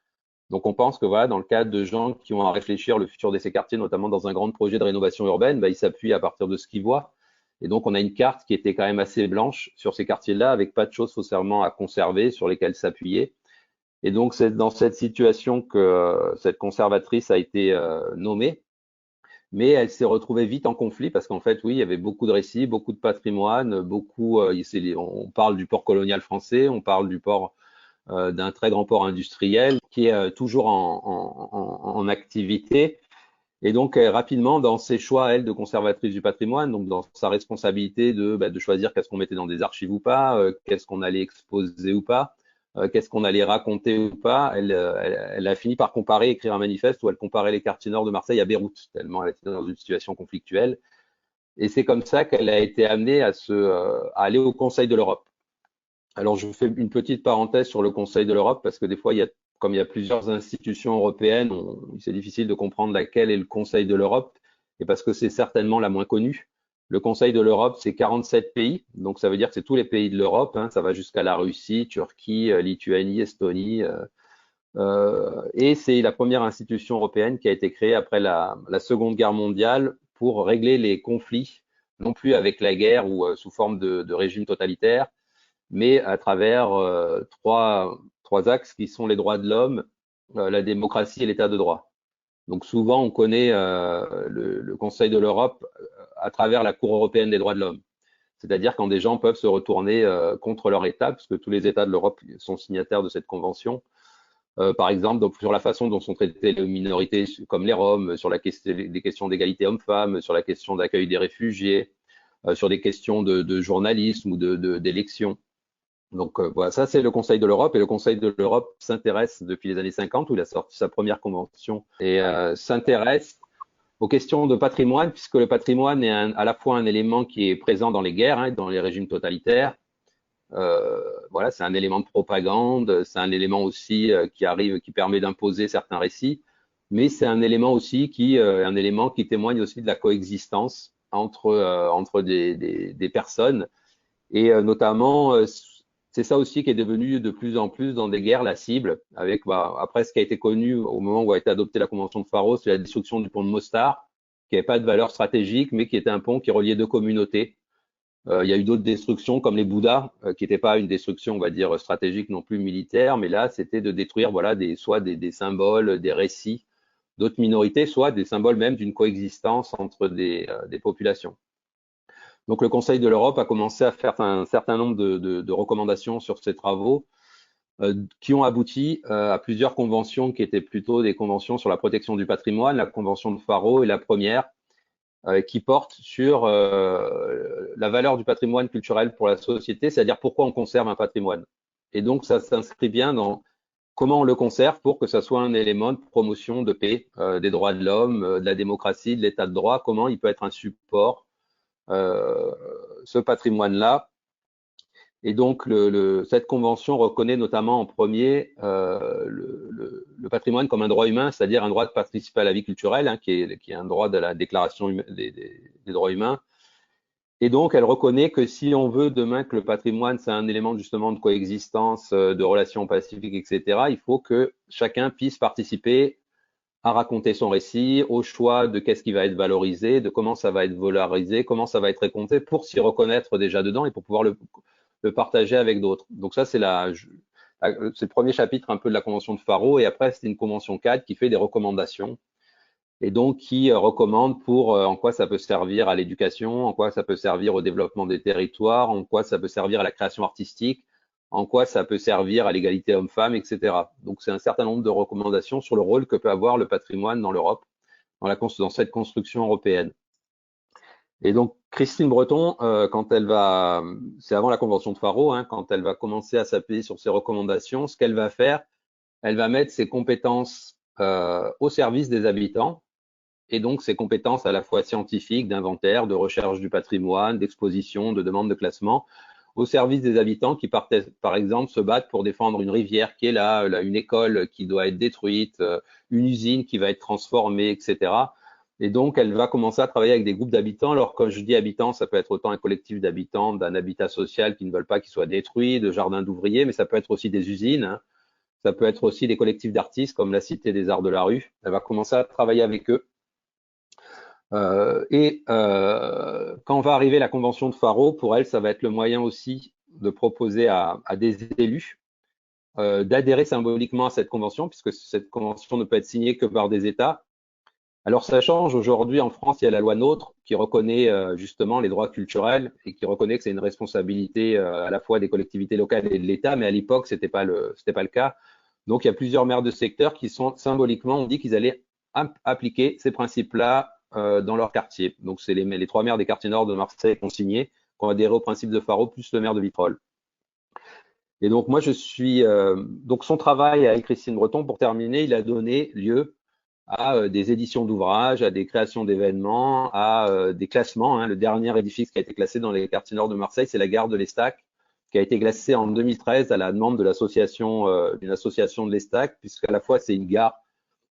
Donc on pense que voilà, dans le cadre de gens qui ont à réfléchir le futur de ces quartiers, notamment dans un grand projet de rénovation urbaine, ils s'appuient à partir de ce qu'ils voient. Et donc on a une carte qui était quand même assez blanche sur ces quartiers-là, avec pas de choses forcément à conserver, sur lesquelles s'appuyer. Et donc, c'est dans cette situation que cette conservatrice a été nommée, mais elle s'est retrouvée vite en conflit parce qu'en fait, oui, il y avait beaucoup de récits, beaucoup de patrimoine, on parle du port colonial français, on parle du port d'un très grand port industriel qui est toujours en activité. Et donc, rapidement, dans ses choix, elle, de conservatrice du patrimoine, donc dans sa responsabilité de choisir qu'est-ce qu'on mettait dans des archives ou pas, qu'est-ce qu'on allait exposer ou pas, qu'est-ce qu'on allait raconter ou pas, elle a fini par écrire un manifeste où elle comparait les quartiers nord de Marseille à Beyrouth, tellement elle était dans une situation conflictuelle. Et c'est comme ça qu'elle a été amenée à aller au Conseil de l'Europe. Alors, je fais une petite parenthèse sur le Conseil de l'Europe parce que des fois, comme il y a plusieurs institutions européennes, c'est difficile de comprendre laquelle est le Conseil de l'Europe, et parce que c'est certainement la moins connue. Le Conseil de l'Europe, c'est 47 pays, donc ça veut dire que c'est tous les pays de l'Europe, hein, ça va jusqu'à la Russie, Turquie, Lituanie, Estonie, et c'est la première institution européenne qui a été créée après la Seconde Guerre mondiale pour régler les conflits, non plus avec la guerre ou sous forme de régime totalitaire, mais à travers trois axes qui sont les droits de l'homme, la démocratie et l'état de droit. Donc souvent, on connaît le Conseil de l'Europe à travers la Cour européenne des droits de l'homme. C'est-à-dire quand des gens peuvent se retourner contre leur État, puisque tous les États de l'Europe sont signataires de cette convention. Par exemple, donc, sur la façon dont sont traitées les minorités comme les Roms, sur des questions d'égalité homme-femme, sur la question d'accueil des réfugiés, sur des questions de journalisme ou d'élection. Donc voilà, ça c'est le Conseil de l'Europe, et le Conseil de l'Europe s'intéresse depuis les années 50 où il a sorti sa première convention et s'intéresse aux questions de patrimoine, puisque le patrimoine est à la fois un élément qui est présent dans les guerres, hein, dans les régimes totalitaires. Voilà, c'est un élément de propagande, c'est un élément aussi qui permet d'imposer certains récits, mais c'est un élément aussi qui témoigne aussi de la coexistence entre des personnes, et notamment c'est ça aussi qui est devenu de plus en plus dans des guerres la cible, avec après ce qui a été connu au moment où a été adoptée la Convention de Faro, c'est la destruction du pont de Mostar, qui n'avait pas de valeur stratégique, mais qui était un pont qui reliait deux communautés. Il y a eu d'autres destructions comme les Bouddhas, qui n'étaient pas une destruction, on va dire, stratégique non plus militaire, mais là, c'était de détruire soit des symboles, des récits d'autres minorités, soit des symboles même d'une coexistence entre des populations. Donc le Conseil de l'Europe a commencé à faire un certain nombre de recommandations sur ces travaux qui ont abouti à plusieurs conventions qui étaient plutôt des conventions sur la protection du patrimoine, la Convention de Faro est la première, qui porte sur la valeur du patrimoine culturel pour la société, c'est-à-dire pourquoi on conserve un patrimoine. Et donc ça s'inscrit bien dans comment on le conserve pour que ça soit un élément de promotion de paix, des droits de l'homme, de la démocratie, de l'état de droit, comment il peut être un support, ce patrimoine-là. Et donc, cette convention reconnaît notamment en premier le patrimoine comme un droit humain, c'est-à-dire un droit de participer à la vie culturelle, hein, qui est un droit de la Déclaration des droits humains. Et donc, elle reconnaît que si on veut demain que le patrimoine, c'est un élément justement de coexistence, de relations pacifiques, etc., il faut que chacun puisse participer à raconter son récit, au choix de qu'est-ce qui va être valorisé, de comment ça va être valorisé, comment ça va être récompté, pour s'y reconnaître déjà dedans et pour pouvoir le partager avec d'autres. Donc ça, c'est le premier chapitre un peu de la convention de Faro, et après, c'est une convention cadre qui fait des recommandations, et donc qui recommande pour en quoi ça peut servir à l'éducation, en quoi ça peut servir au développement des territoires, en quoi ça peut servir à la création artistique, en quoi ça peut servir à l'égalité homme-femme, etc. Donc c'est un certain nombre de recommandations sur le rôle que peut avoir le patrimoine dans l'Europe, dans cette construction européenne. Et donc, Christine Breton, quand elle va, c'est avant la convention de Faro, hein, quand elle va commencer à s'appuyer sur ces recommandations, ce qu'elle va faire, elle va mettre ses compétences au service des habitants, et donc ses compétences à la fois scientifiques, d'inventaire, de recherche du patrimoine, d'exposition, de demande de classement, au service des habitants qui partent, par exemple, se battent pour défendre une rivière qui est là, une école qui doit être détruite, une usine qui va être transformée, etc. Et donc, elle va commencer à travailler avec des groupes d'habitants. Alors, quand je dis habitants, ça peut être autant un collectif d'habitants d'un habitat social qui ne veulent pas qu'il soit détruit, de jardins d'ouvriers, mais ça peut être aussi des usines, hein. Ça peut être aussi des collectifs d'artistes comme la Cité des Arts de la Rue. Elle va commencer à travailler avec eux. Quand va arriver la convention de Faro, pour elle, ça va être le moyen aussi de proposer à des élus d'adhérer symboliquement à cette convention, puisque cette convention ne peut être signée que par des États. Alors ça change, aujourd'hui en France, il y a la loi NOTRe qui reconnaît justement les droits culturels et qui reconnaît que c'est une responsabilité à la fois des collectivités locales et de l'État, mais à l'époque, c'était pas le cas. Donc il y a plusieurs maires de secteur qui sont symboliquement, on dit qu'ils allaient appliquer ces principes-là dans leur quartier. Donc c'est les 3 maires des quartiers nord de Marseille qui ont signé, qui ont adhéré au principe de Faro, plus le maire de Vitrolles. Et donc moi je suis donc son travail avec Christine Breton, pour terminer, il a donné lieu à des éditions d'ouvrages, à des créations d'événements, à des classements, hein. Le dernier édifice qui a été classé dans les quartiers nord de Marseille, c'est la gare de l'Estac, qui a été classée en 2013 à la demande de l'association, d'une association de l'Estac, puisqu'à la fois c'est une gare,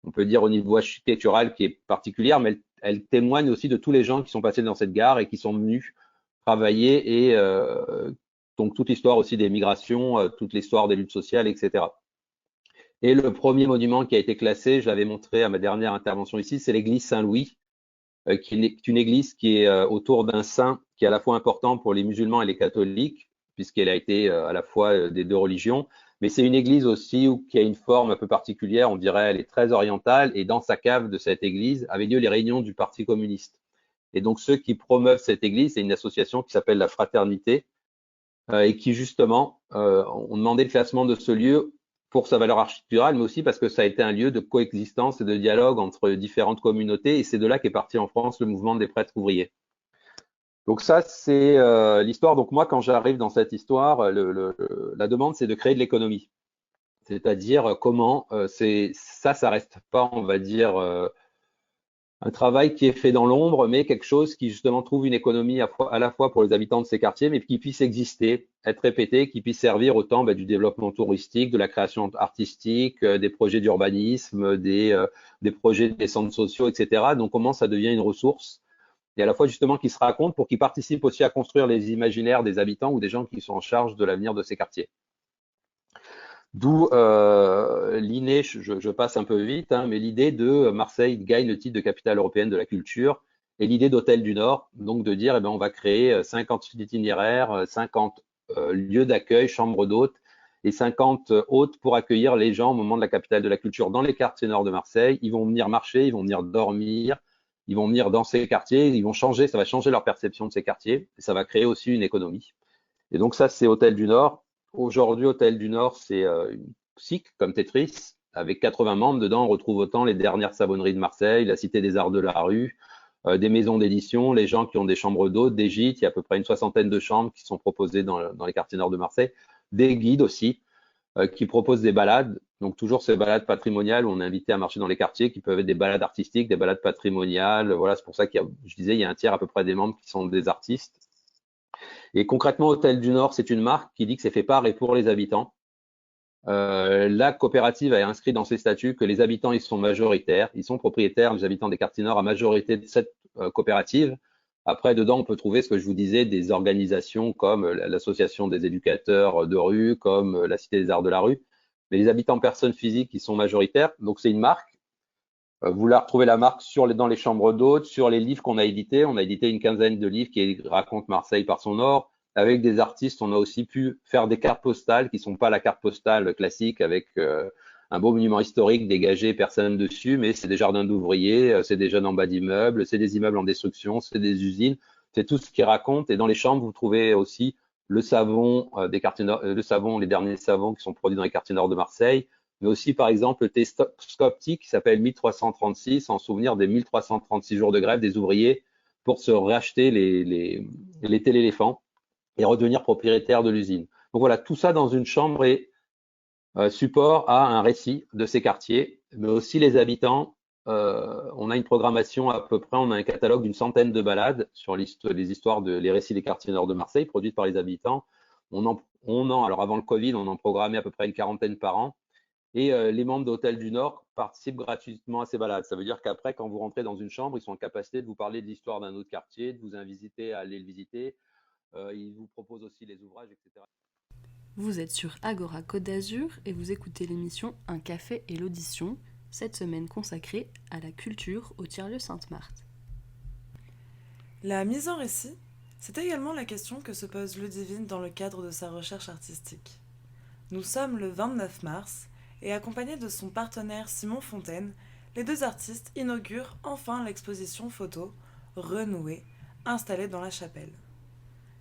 on peut dire au niveau architectural, qui est particulière, mais elle témoigne aussi de tous les gens qui sont passés dans cette gare et qui sont venus travailler, et donc toute l'histoire aussi des migrations, toute l'histoire des luttes sociales, etc. Et le premier monument qui a été classé, je l'avais montré à ma dernière intervention ici, c'est l'église Saint-Louis, qui est une église qui est autour d'un saint qui est à la fois important pour les musulmans et les catholiques, puisqu'elle a été à la fois des deux religions, mais c'est une église aussi qui a une forme un peu particulière, on dirait elle est très orientale, et dans sa cave de cette église avaient lieu les réunions du Parti communiste. Et donc ceux qui promeuvent cette église, c'est une association qui s'appelle la Fraternité, et qui justement ont demandé le classement de ce lieu pour sa valeur architecturale, mais aussi parce que ça a été un lieu de coexistence et de dialogue entre différentes communautés, et c'est de là qu'est parti en France le mouvement des prêtres ouvriers. Donc ça, c'est l'histoire. Donc moi, quand j'arrive dans cette histoire, la demande, c'est de créer de l'économie. C'est-à-dire comment ça reste pas, on va dire, un travail qui est fait dans l'ombre, mais quelque chose qui justement trouve une économie à la fois pour les habitants de ces quartiers, mais qui puisse exister, être répété, qui puisse servir autant du développement touristique, de la création artistique, des projets d'urbanisme, des projets des centres sociaux, etc. Donc comment ça devient une ressource, et à la fois justement qui se raconte pour qu'ils participent aussi à construire les imaginaires des habitants ou des gens qui sont en charge de l'avenir de ces quartiers. D'où l'idée, je passe un peu vite, hein, mais l'idée de Marseille gagne le titre de capitale européenne de la culture, et l'idée d'Hôtel du Nord, donc de dire, on va créer 50 itinéraires, 50 lieux d'accueil, chambres d'hôtes, et 50 hôtes pour accueillir les gens au moment de la capitale de la culture dans les quartiers nord de Marseille. Ils vont venir marcher, ils vont venir dormir, ils vont venir dans ces quartiers, ils vont changer, ça va changer leur perception de ces quartiers, et ça va créer aussi une économie. Et donc ça, c'est Hôtel du Nord. Aujourd'hui, Hôtel du Nord, c'est une SIC comme Tetris, avec 80 membres. Dedans, on retrouve autant les dernières savonneries de Marseille, la Cité des Arts de la Rue, des maisons d'édition, les gens qui ont des chambres d'hôtes, des gîtes. Il y a à peu près une 60aine de chambres qui sont proposées dans les quartiers nord de Marseille. Des guides aussi, qui proposent des balades. Donc toujours ces balades patrimoniales où on est invité à marcher dans les quartiers, qui peuvent être des balades artistiques, des balades patrimoniales. Voilà, c'est pour ça je disais, il y a un tiers à peu près des membres qui sont des artistes. Et concrètement, Hôtel du Nord, c'est une marque qui dit que c'est fait par et pour les habitants. La coopérative a inscrit dans ses statuts que les habitants, ils sont majoritaires, ils sont propriétaires, les habitants des quartiers nord, à majorité de cette coopérative. Après, dedans, on peut trouver ce que je vous disais, des organisations comme l'association des éducateurs de rue, comme la Cité des Arts de la rue. Mais les habitants personnes physiques, ils sont majoritaires. Donc, c'est une marque. Vous la retrouvez la marque dans les chambres d'hôtes, sur les livres qu'on a édités. On a édité une quinzaine de livres qui racontent Marseille par son nord. Avec des artistes, on a aussi pu faire des cartes postales qui ne sont pas la carte postale classique avec un beau monument historique dégagé, personne dessus, mais c'est des jardins d'ouvriers, c'est des jeunes en bas d'immeubles, c'est des immeubles en destruction, c'est des usines, c'est tout ce qui raconte. Et dans les chambres, vous trouvez aussi le savon des quartiers nord, les derniers savons qui sont produits dans les quartiers nord de Marseille, mais aussi par exemple le télescope qui s'appelle 1336 en souvenir des 1336 jours de grève des ouvriers pour se racheter les télééléphants et redevenir propriétaire de l'usine. Donc voilà, tout ça dans une chambre est support à un récit de ces quartiers, mais aussi les habitants. On a une programmation à peu près, on a un catalogue d'une centaine de balades sur les histoires les récits des quartiers nord de Marseille produites par les habitants. Alors avant le Covid, on en programmait à peu près une quarantaine par an. Et les membres d'Hôtel du Nord participent gratuitement à ces balades. Ça veut dire qu'après, quand vous rentrez dans une chambre, ils sont en capacité de vous parler de l'histoire d'un autre quartier, de vous inviter à aller le visiter. Ils vous proposent aussi les ouvrages, etc. Vous êtes sur Agora Côte d'Azur et vous écoutez l'émission Un café et l'audition, cette semaine consacrée à la culture au tiers-lieu Sainte-Marthe. La mise en récit, c'est également la question que se pose Ludivine dans le cadre de sa recherche artistique. Nous sommes le 29 mars et accompagnés de son partenaire Simon Fontaine, les deux artistes inaugurent enfin l'exposition photo Renouer, installée dans la chapelle.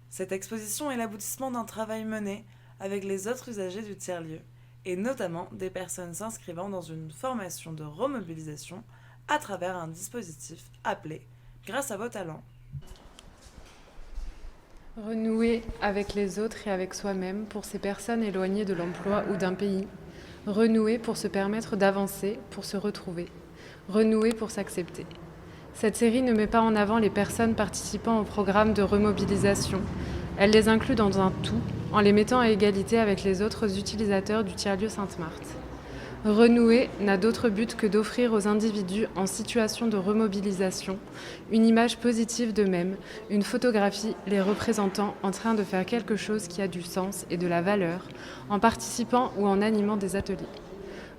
Cette exposition est l'aboutissement d'un travail mené avec les autres usagers du tiers-lieu, et notamment des personnes s'inscrivant dans une formation de remobilisation à travers un dispositif appelé « Grâce à vos talents ». Renouer avec les autres et avec soi-même pour ces personnes éloignées de l'emploi ou d'un pays. Renouer pour se permettre d'avancer, pour se retrouver. Renouer pour s'accepter. Cette série ne met pas en avant les personnes participant au programme de remobilisation. Elle les inclut dans un tout, en les mettant à égalité avec les autres utilisateurs du tiers-lieu Sainte-Marthe. Renouer n'a d'autre but que d'offrir aux individus en situation de remobilisation une image positive d'eux-mêmes, une photographie les représentant en train de faire quelque chose qui a du sens et de la valeur, en participant ou en animant des ateliers.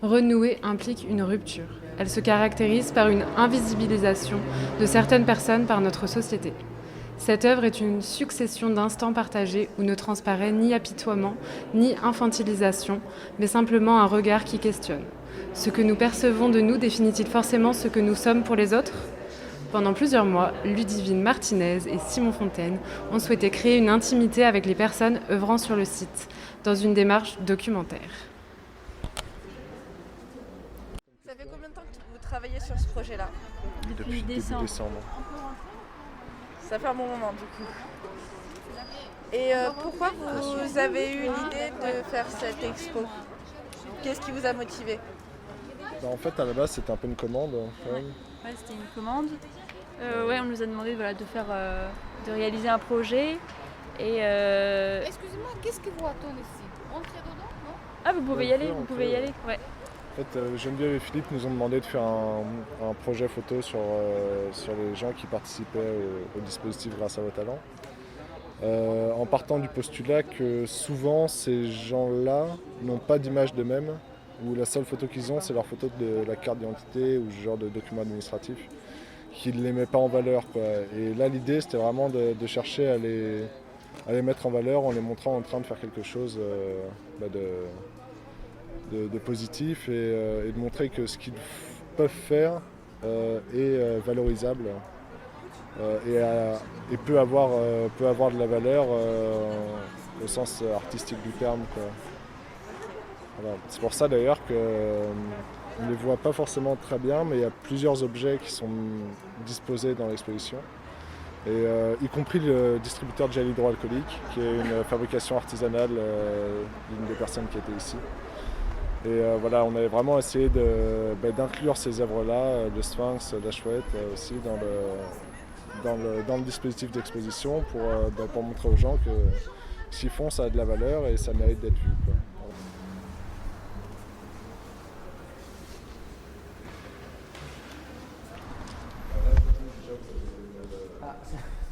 Renouer implique une rupture. Elle se caractérise par une invisibilisation de certaines personnes par notre société. Cette œuvre est une succession d'instants partagés où ne transparaît ni apitoiement, ni infantilisation, mais simplement un regard qui questionne. Ce que nous percevons de nous définit-il forcément ce que nous sommes pour les autres ? Pendant plusieurs mois, Ludivine Martinez et Simon Fontaine ont souhaité créer une intimité avec les personnes œuvrant sur le site, dans une démarche documentaire. Ça fait combien de temps que vous travaillez sur ce projet-là ? Depuis début décembre. Ça fait un bon moment du coup. Et pourquoi vous avez eu l'idée de faire cette expo ? Qu'est-ce qui vous a motivé ? En fait, à la base, c'était un peu une commande. Ouais, c'était une commande. On nous a demandé de réaliser un projet. Et Excusez-moi, qu'est-ce que vous attendez ici ? Entrez dedans, non ? Ah, vous pouvez y aller, ouais. En fait, Geneviève et Philippe nous ont demandé de faire un projet photo sur les gens qui participaient au dispositif Grâce à vos talents. En partant du postulat que souvent ces gens-là n'ont pas d'image d'eux-mêmes, où la seule photo qu'ils ont c'est leur photo de la carte d'identité ou ce genre de document administratif, qu'ils ne les mettent pas en valeur, quoi. Et là l'idée c'était vraiment de chercher à les mettre en valeur en les montrant en train de faire quelque chose de positif et de montrer que ce qu'ils peuvent faire est valorisable et peut avoir de la valeur au sens artistique du terme, quoi. Voilà. C'est pour ça d'ailleurs qu'on ne les voit pas forcément très bien, mais il y a plusieurs objets qui sont disposés dans l'exposition. Et, y compris le distributeur de gel hydroalcoolique, qui est une fabrication artisanale d'une des personnes qui était ici. Et voilà, on avait vraiment essayé d'inclure ces œuvres-là, le Sphinx, la Chouette aussi, dans le dispositif d'exposition pour montrer aux gens que ce qu'ils font, ça a de la valeur et ça mérite d'être vu, quoi.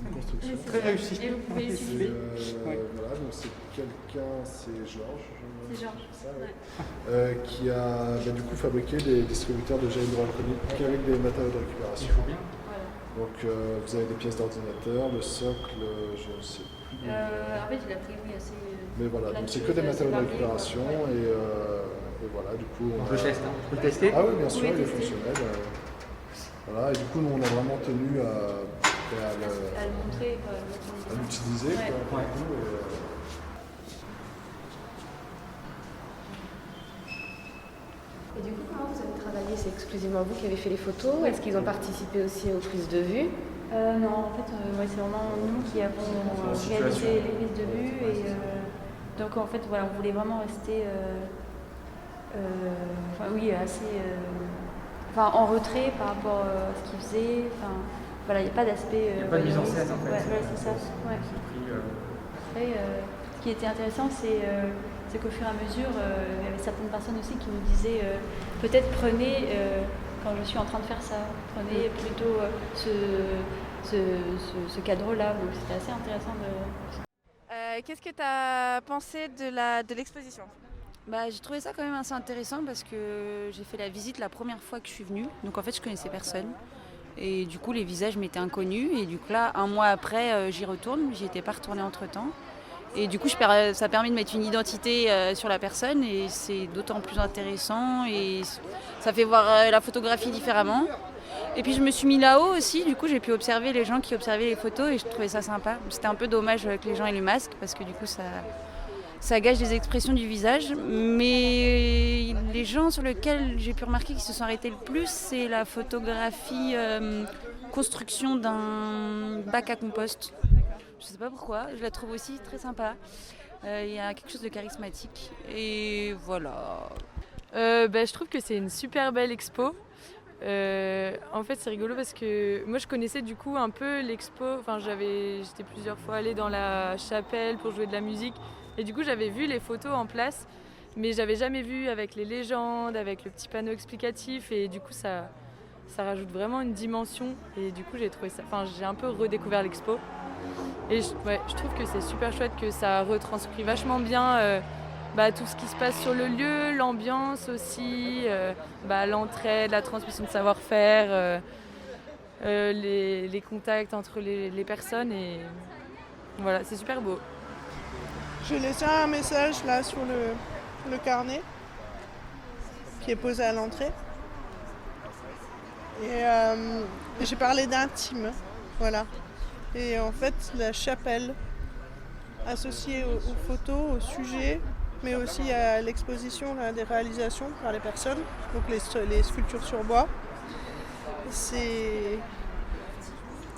Une construction. Très réussi. Et vous pouvez utiliser. Voilà, donc c'est Georges. C'est Georges. Qui a du coup fabriqué des distributeurs de gel hydroalcoolique avec des matériaux de récupération. Donc vous avez des pièces d'ordinateur, le socle, je ne sais plus. En fait, il a pris assez. Mais voilà, donc c'est que des matériaux de récupération et voilà, du coup. On peut le tester. On peut le tester. Ah oui, bien sûr, il est fonctionnel. Voilà, et du coup, nous on a vraiment tenu à le montrer, à l'utiliser. Ouais. Et du coup, comment vous avez travaillé? C'est exclusivement vous qui avez fait les photos? Est-ce qu'ils ont participé aussi aux prises de vue? Non, en fait, c'est vraiment nous qui avons réalisé les prises de vue. Et donc, en fait, voilà, on voulait vraiment rester assez en retrait par rapport à ce qu'ils faisaient. Voilà, il n'y a pas d'aspect. Il n'y a pas de mise en scène, en fait. Ouais, c'est ça. Ouais. Après, ce qui était intéressant, c'est qu'au fur et à mesure, il y avait certaines personnes aussi qui nous disaient peut-être prenez, quand je suis en train de faire ça, prenez plutôt ce cadre-là. Donc c'était assez intéressant de. Qu'est-ce que tu as pensé de l'exposition? J'ai trouvé ça quand même assez intéressant parce que j'ai fait la visite la première fois que je suis venue. Donc en fait, je connaissais personne. Et du coup, les visages m'étaient inconnus. Et du coup, là, un mois après, j'y retourne. J'y étais pas retournée entre-temps. Et du coup, ça permet de mettre une identité sur la personne. Et c'est d'autant plus intéressant. Et ça fait voir la photographie différemment. Et puis, je me suis mis là-haut aussi. Du coup, j'ai pu observer les gens qui observaient les photos. Et je trouvais ça sympa. C'était un peu dommage que les gens aient les masques. Parce que du coup, ça gâche les expressions du visage. Mais les gens sur lesquels j'ai pu remarquer qu'ils se sont arrêtés le plus, c'est la photographie construction d'un bac à compost. Je sais pas pourquoi, je la trouve aussi très sympa. Il y a quelque chose de charismatique. Et voilà. Je trouve que c'est une super belle expo. En fait, c'est rigolo parce que moi, je connaissais du coup un peu l'expo. J'étais plusieurs fois allée dans la chapelle pour jouer de la musique. Et du coup, j'avais vu les photos en place, mais j'avais jamais vu avec les légendes, avec le petit panneau explicatif. Et du coup, ça rajoute vraiment une dimension. Et du coup, j'ai un peu redécouvert l'expo. Et je trouve que c'est super chouette, que ça retranscrit vachement bien tout ce qui se passe sur le lieu, l'ambiance aussi, l'entraide, la transmission de savoir-faire, les contacts entre les personnes. Et voilà, c'est super beau. J'ai laissé un message là sur le carnet qui est posé à l'entrée. Et j'ai parlé d'intime, voilà. Et en fait, la chapelle associée aux photos, au sujet, mais aussi à l'exposition des réalisations par les personnes, donc les sculptures sur bois.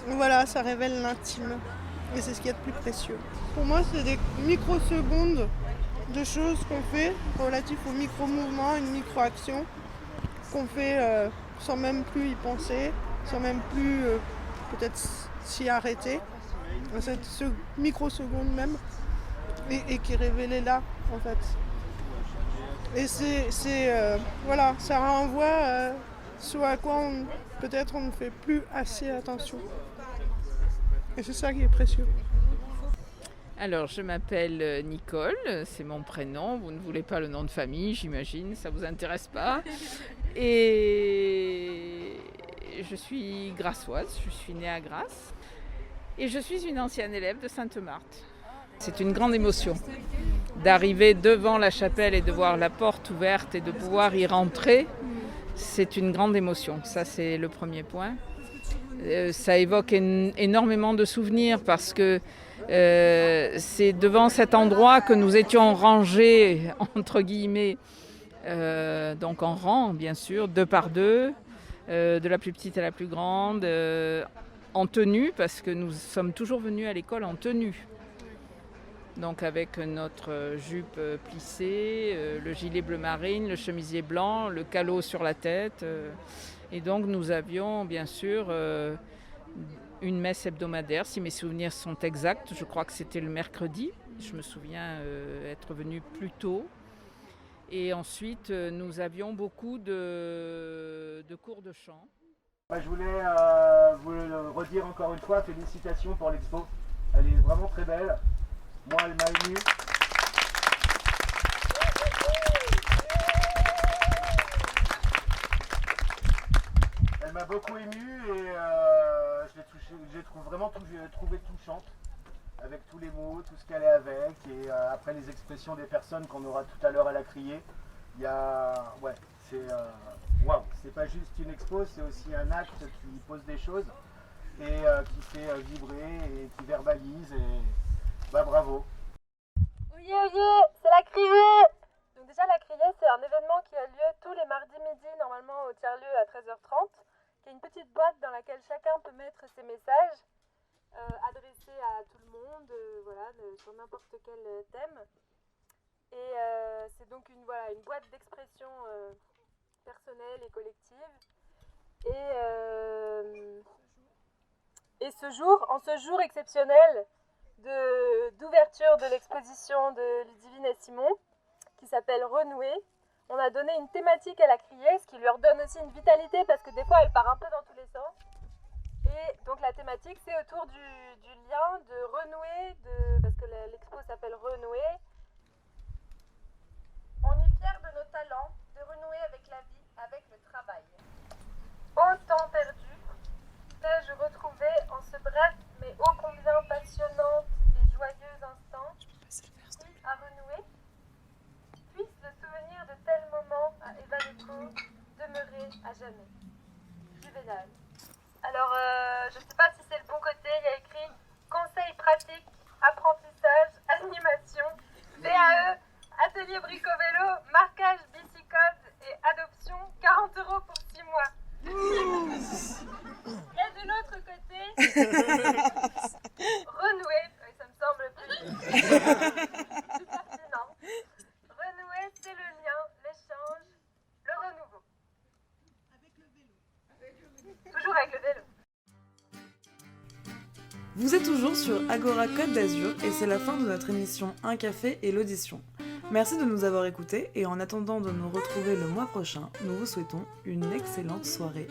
Voilà, ça révèle l'intime. Et c'est ce qu'il y a de plus précieux. Pour moi, c'est des microsecondes de choses qu'on fait relatifs aux micro-mouvements, une micro-action qu'on fait sans même plus y penser, sans même plus peut-être s'y arrêter. Cette microseconde même, et qui est révélée là, en fait. Et voilà, ça renvoie ce à quoi peut-être on ne fait plus assez attention. Et c'est ça qui est précieux. Alors, je m'appelle Nicole, c'est mon prénom. Vous ne voulez pas le nom de famille, j'imagine, ça ne vous intéresse pas. Et je suis grassoise, je suis née à Grasse. Et je suis une ancienne élève de Sainte-Marthe. C'est une grande émotion d'arriver devant la chapelle et de voir la porte ouverte et de pouvoir y rentrer. C'est une grande émotion, ça c'est le premier point. Ça évoque énormément de souvenirs parce que c'est devant cet endroit que nous étions rangés, entre guillemets, donc en rang bien sûr, 2 par 2, de la plus petite à la plus grande, en tenue, parce que nous sommes toujours venus à l'école en tenue. Donc avec notre jupe plissée, le gilet bleu marine, le chemisier blanc, le calot sur la tête. Et donc nous avions bien sûr une messe hebdomadaire, si mes souvenirs sont exacts. Je crois que c'était le mercredi. Je me souviens être venue plus tôt. Et ensuite, nous avions beaucoup de cours de chant. Je voulais vous le redire encore une fois, félicitations pour l'expo. Elle est vraiment très belle. Moi, elle m'a ému. Elle m'a beaucoup ému et je l'ai trouvé touchante avec tous les mots, tout ce qu'elle est avec et après les expressions des personnes qu'on aura tout à l'heure à la crier. Il y a, ouais, c'est waouh, c'est pas juste une expo, c'est aussi un acte qui pose des choses et qui fait vibrer et qui verbalise et bah bravo. Oyez, oyez, c'est la criée. Donc déjà la criée c'est un événement qui a lieu tous les mardis midi normalement au tiers-lieu à 13h30, qui est une petite boîte dans laquelle chacun peut mettre ses messages adressés à tout le monde, voilà, sur n'importe quel thème. Et c'est donc une boîte d'expression personnelle et collective. Et en ce jour exceptionnel d'ouverture de l'exposition de Ludivine et Simon, qui s'appelle Renouer, on a donné une thématique à la criée, ce qui lui redonne aussi une vitalité parce que des fois elle part un peu dans tous les sens. Et donc la thématique c'est autour du lien de renouer, parce que l'expo s'appelle Renouer. On est fiers de nos talents, de renouer avec la vie, avec le travail. Ô temps perdu, t'ai-je retrouvé en ce bref mais ô combien passionnant et joyeux instant, à renouer? Puisse le souvenir de tels moments à Evaneco demeurer à jamais. Juvénal. Alors, je sais pas si c'est le bon côté, il y a écrit conseils pratiques, apprentissage, animation, BAE, atelier brico-vélo, marquage bicycode et adoption, 40 € pour 6 mois. Et de l'autre côté, renouer, ça me semble plus pertinent. Renouer, c'est le lien, l'échange, le renouveau. Avec le vélo. Toujours avec le vélo. Vous êtes toujours sur Agora Côte d'Azur et c'est la fin de notre émission Un café et l'audition. Merci de nous avoir écoutés et en attendant de nous retrouver le mois prochain, nous vous souhaitons une excellente soirée.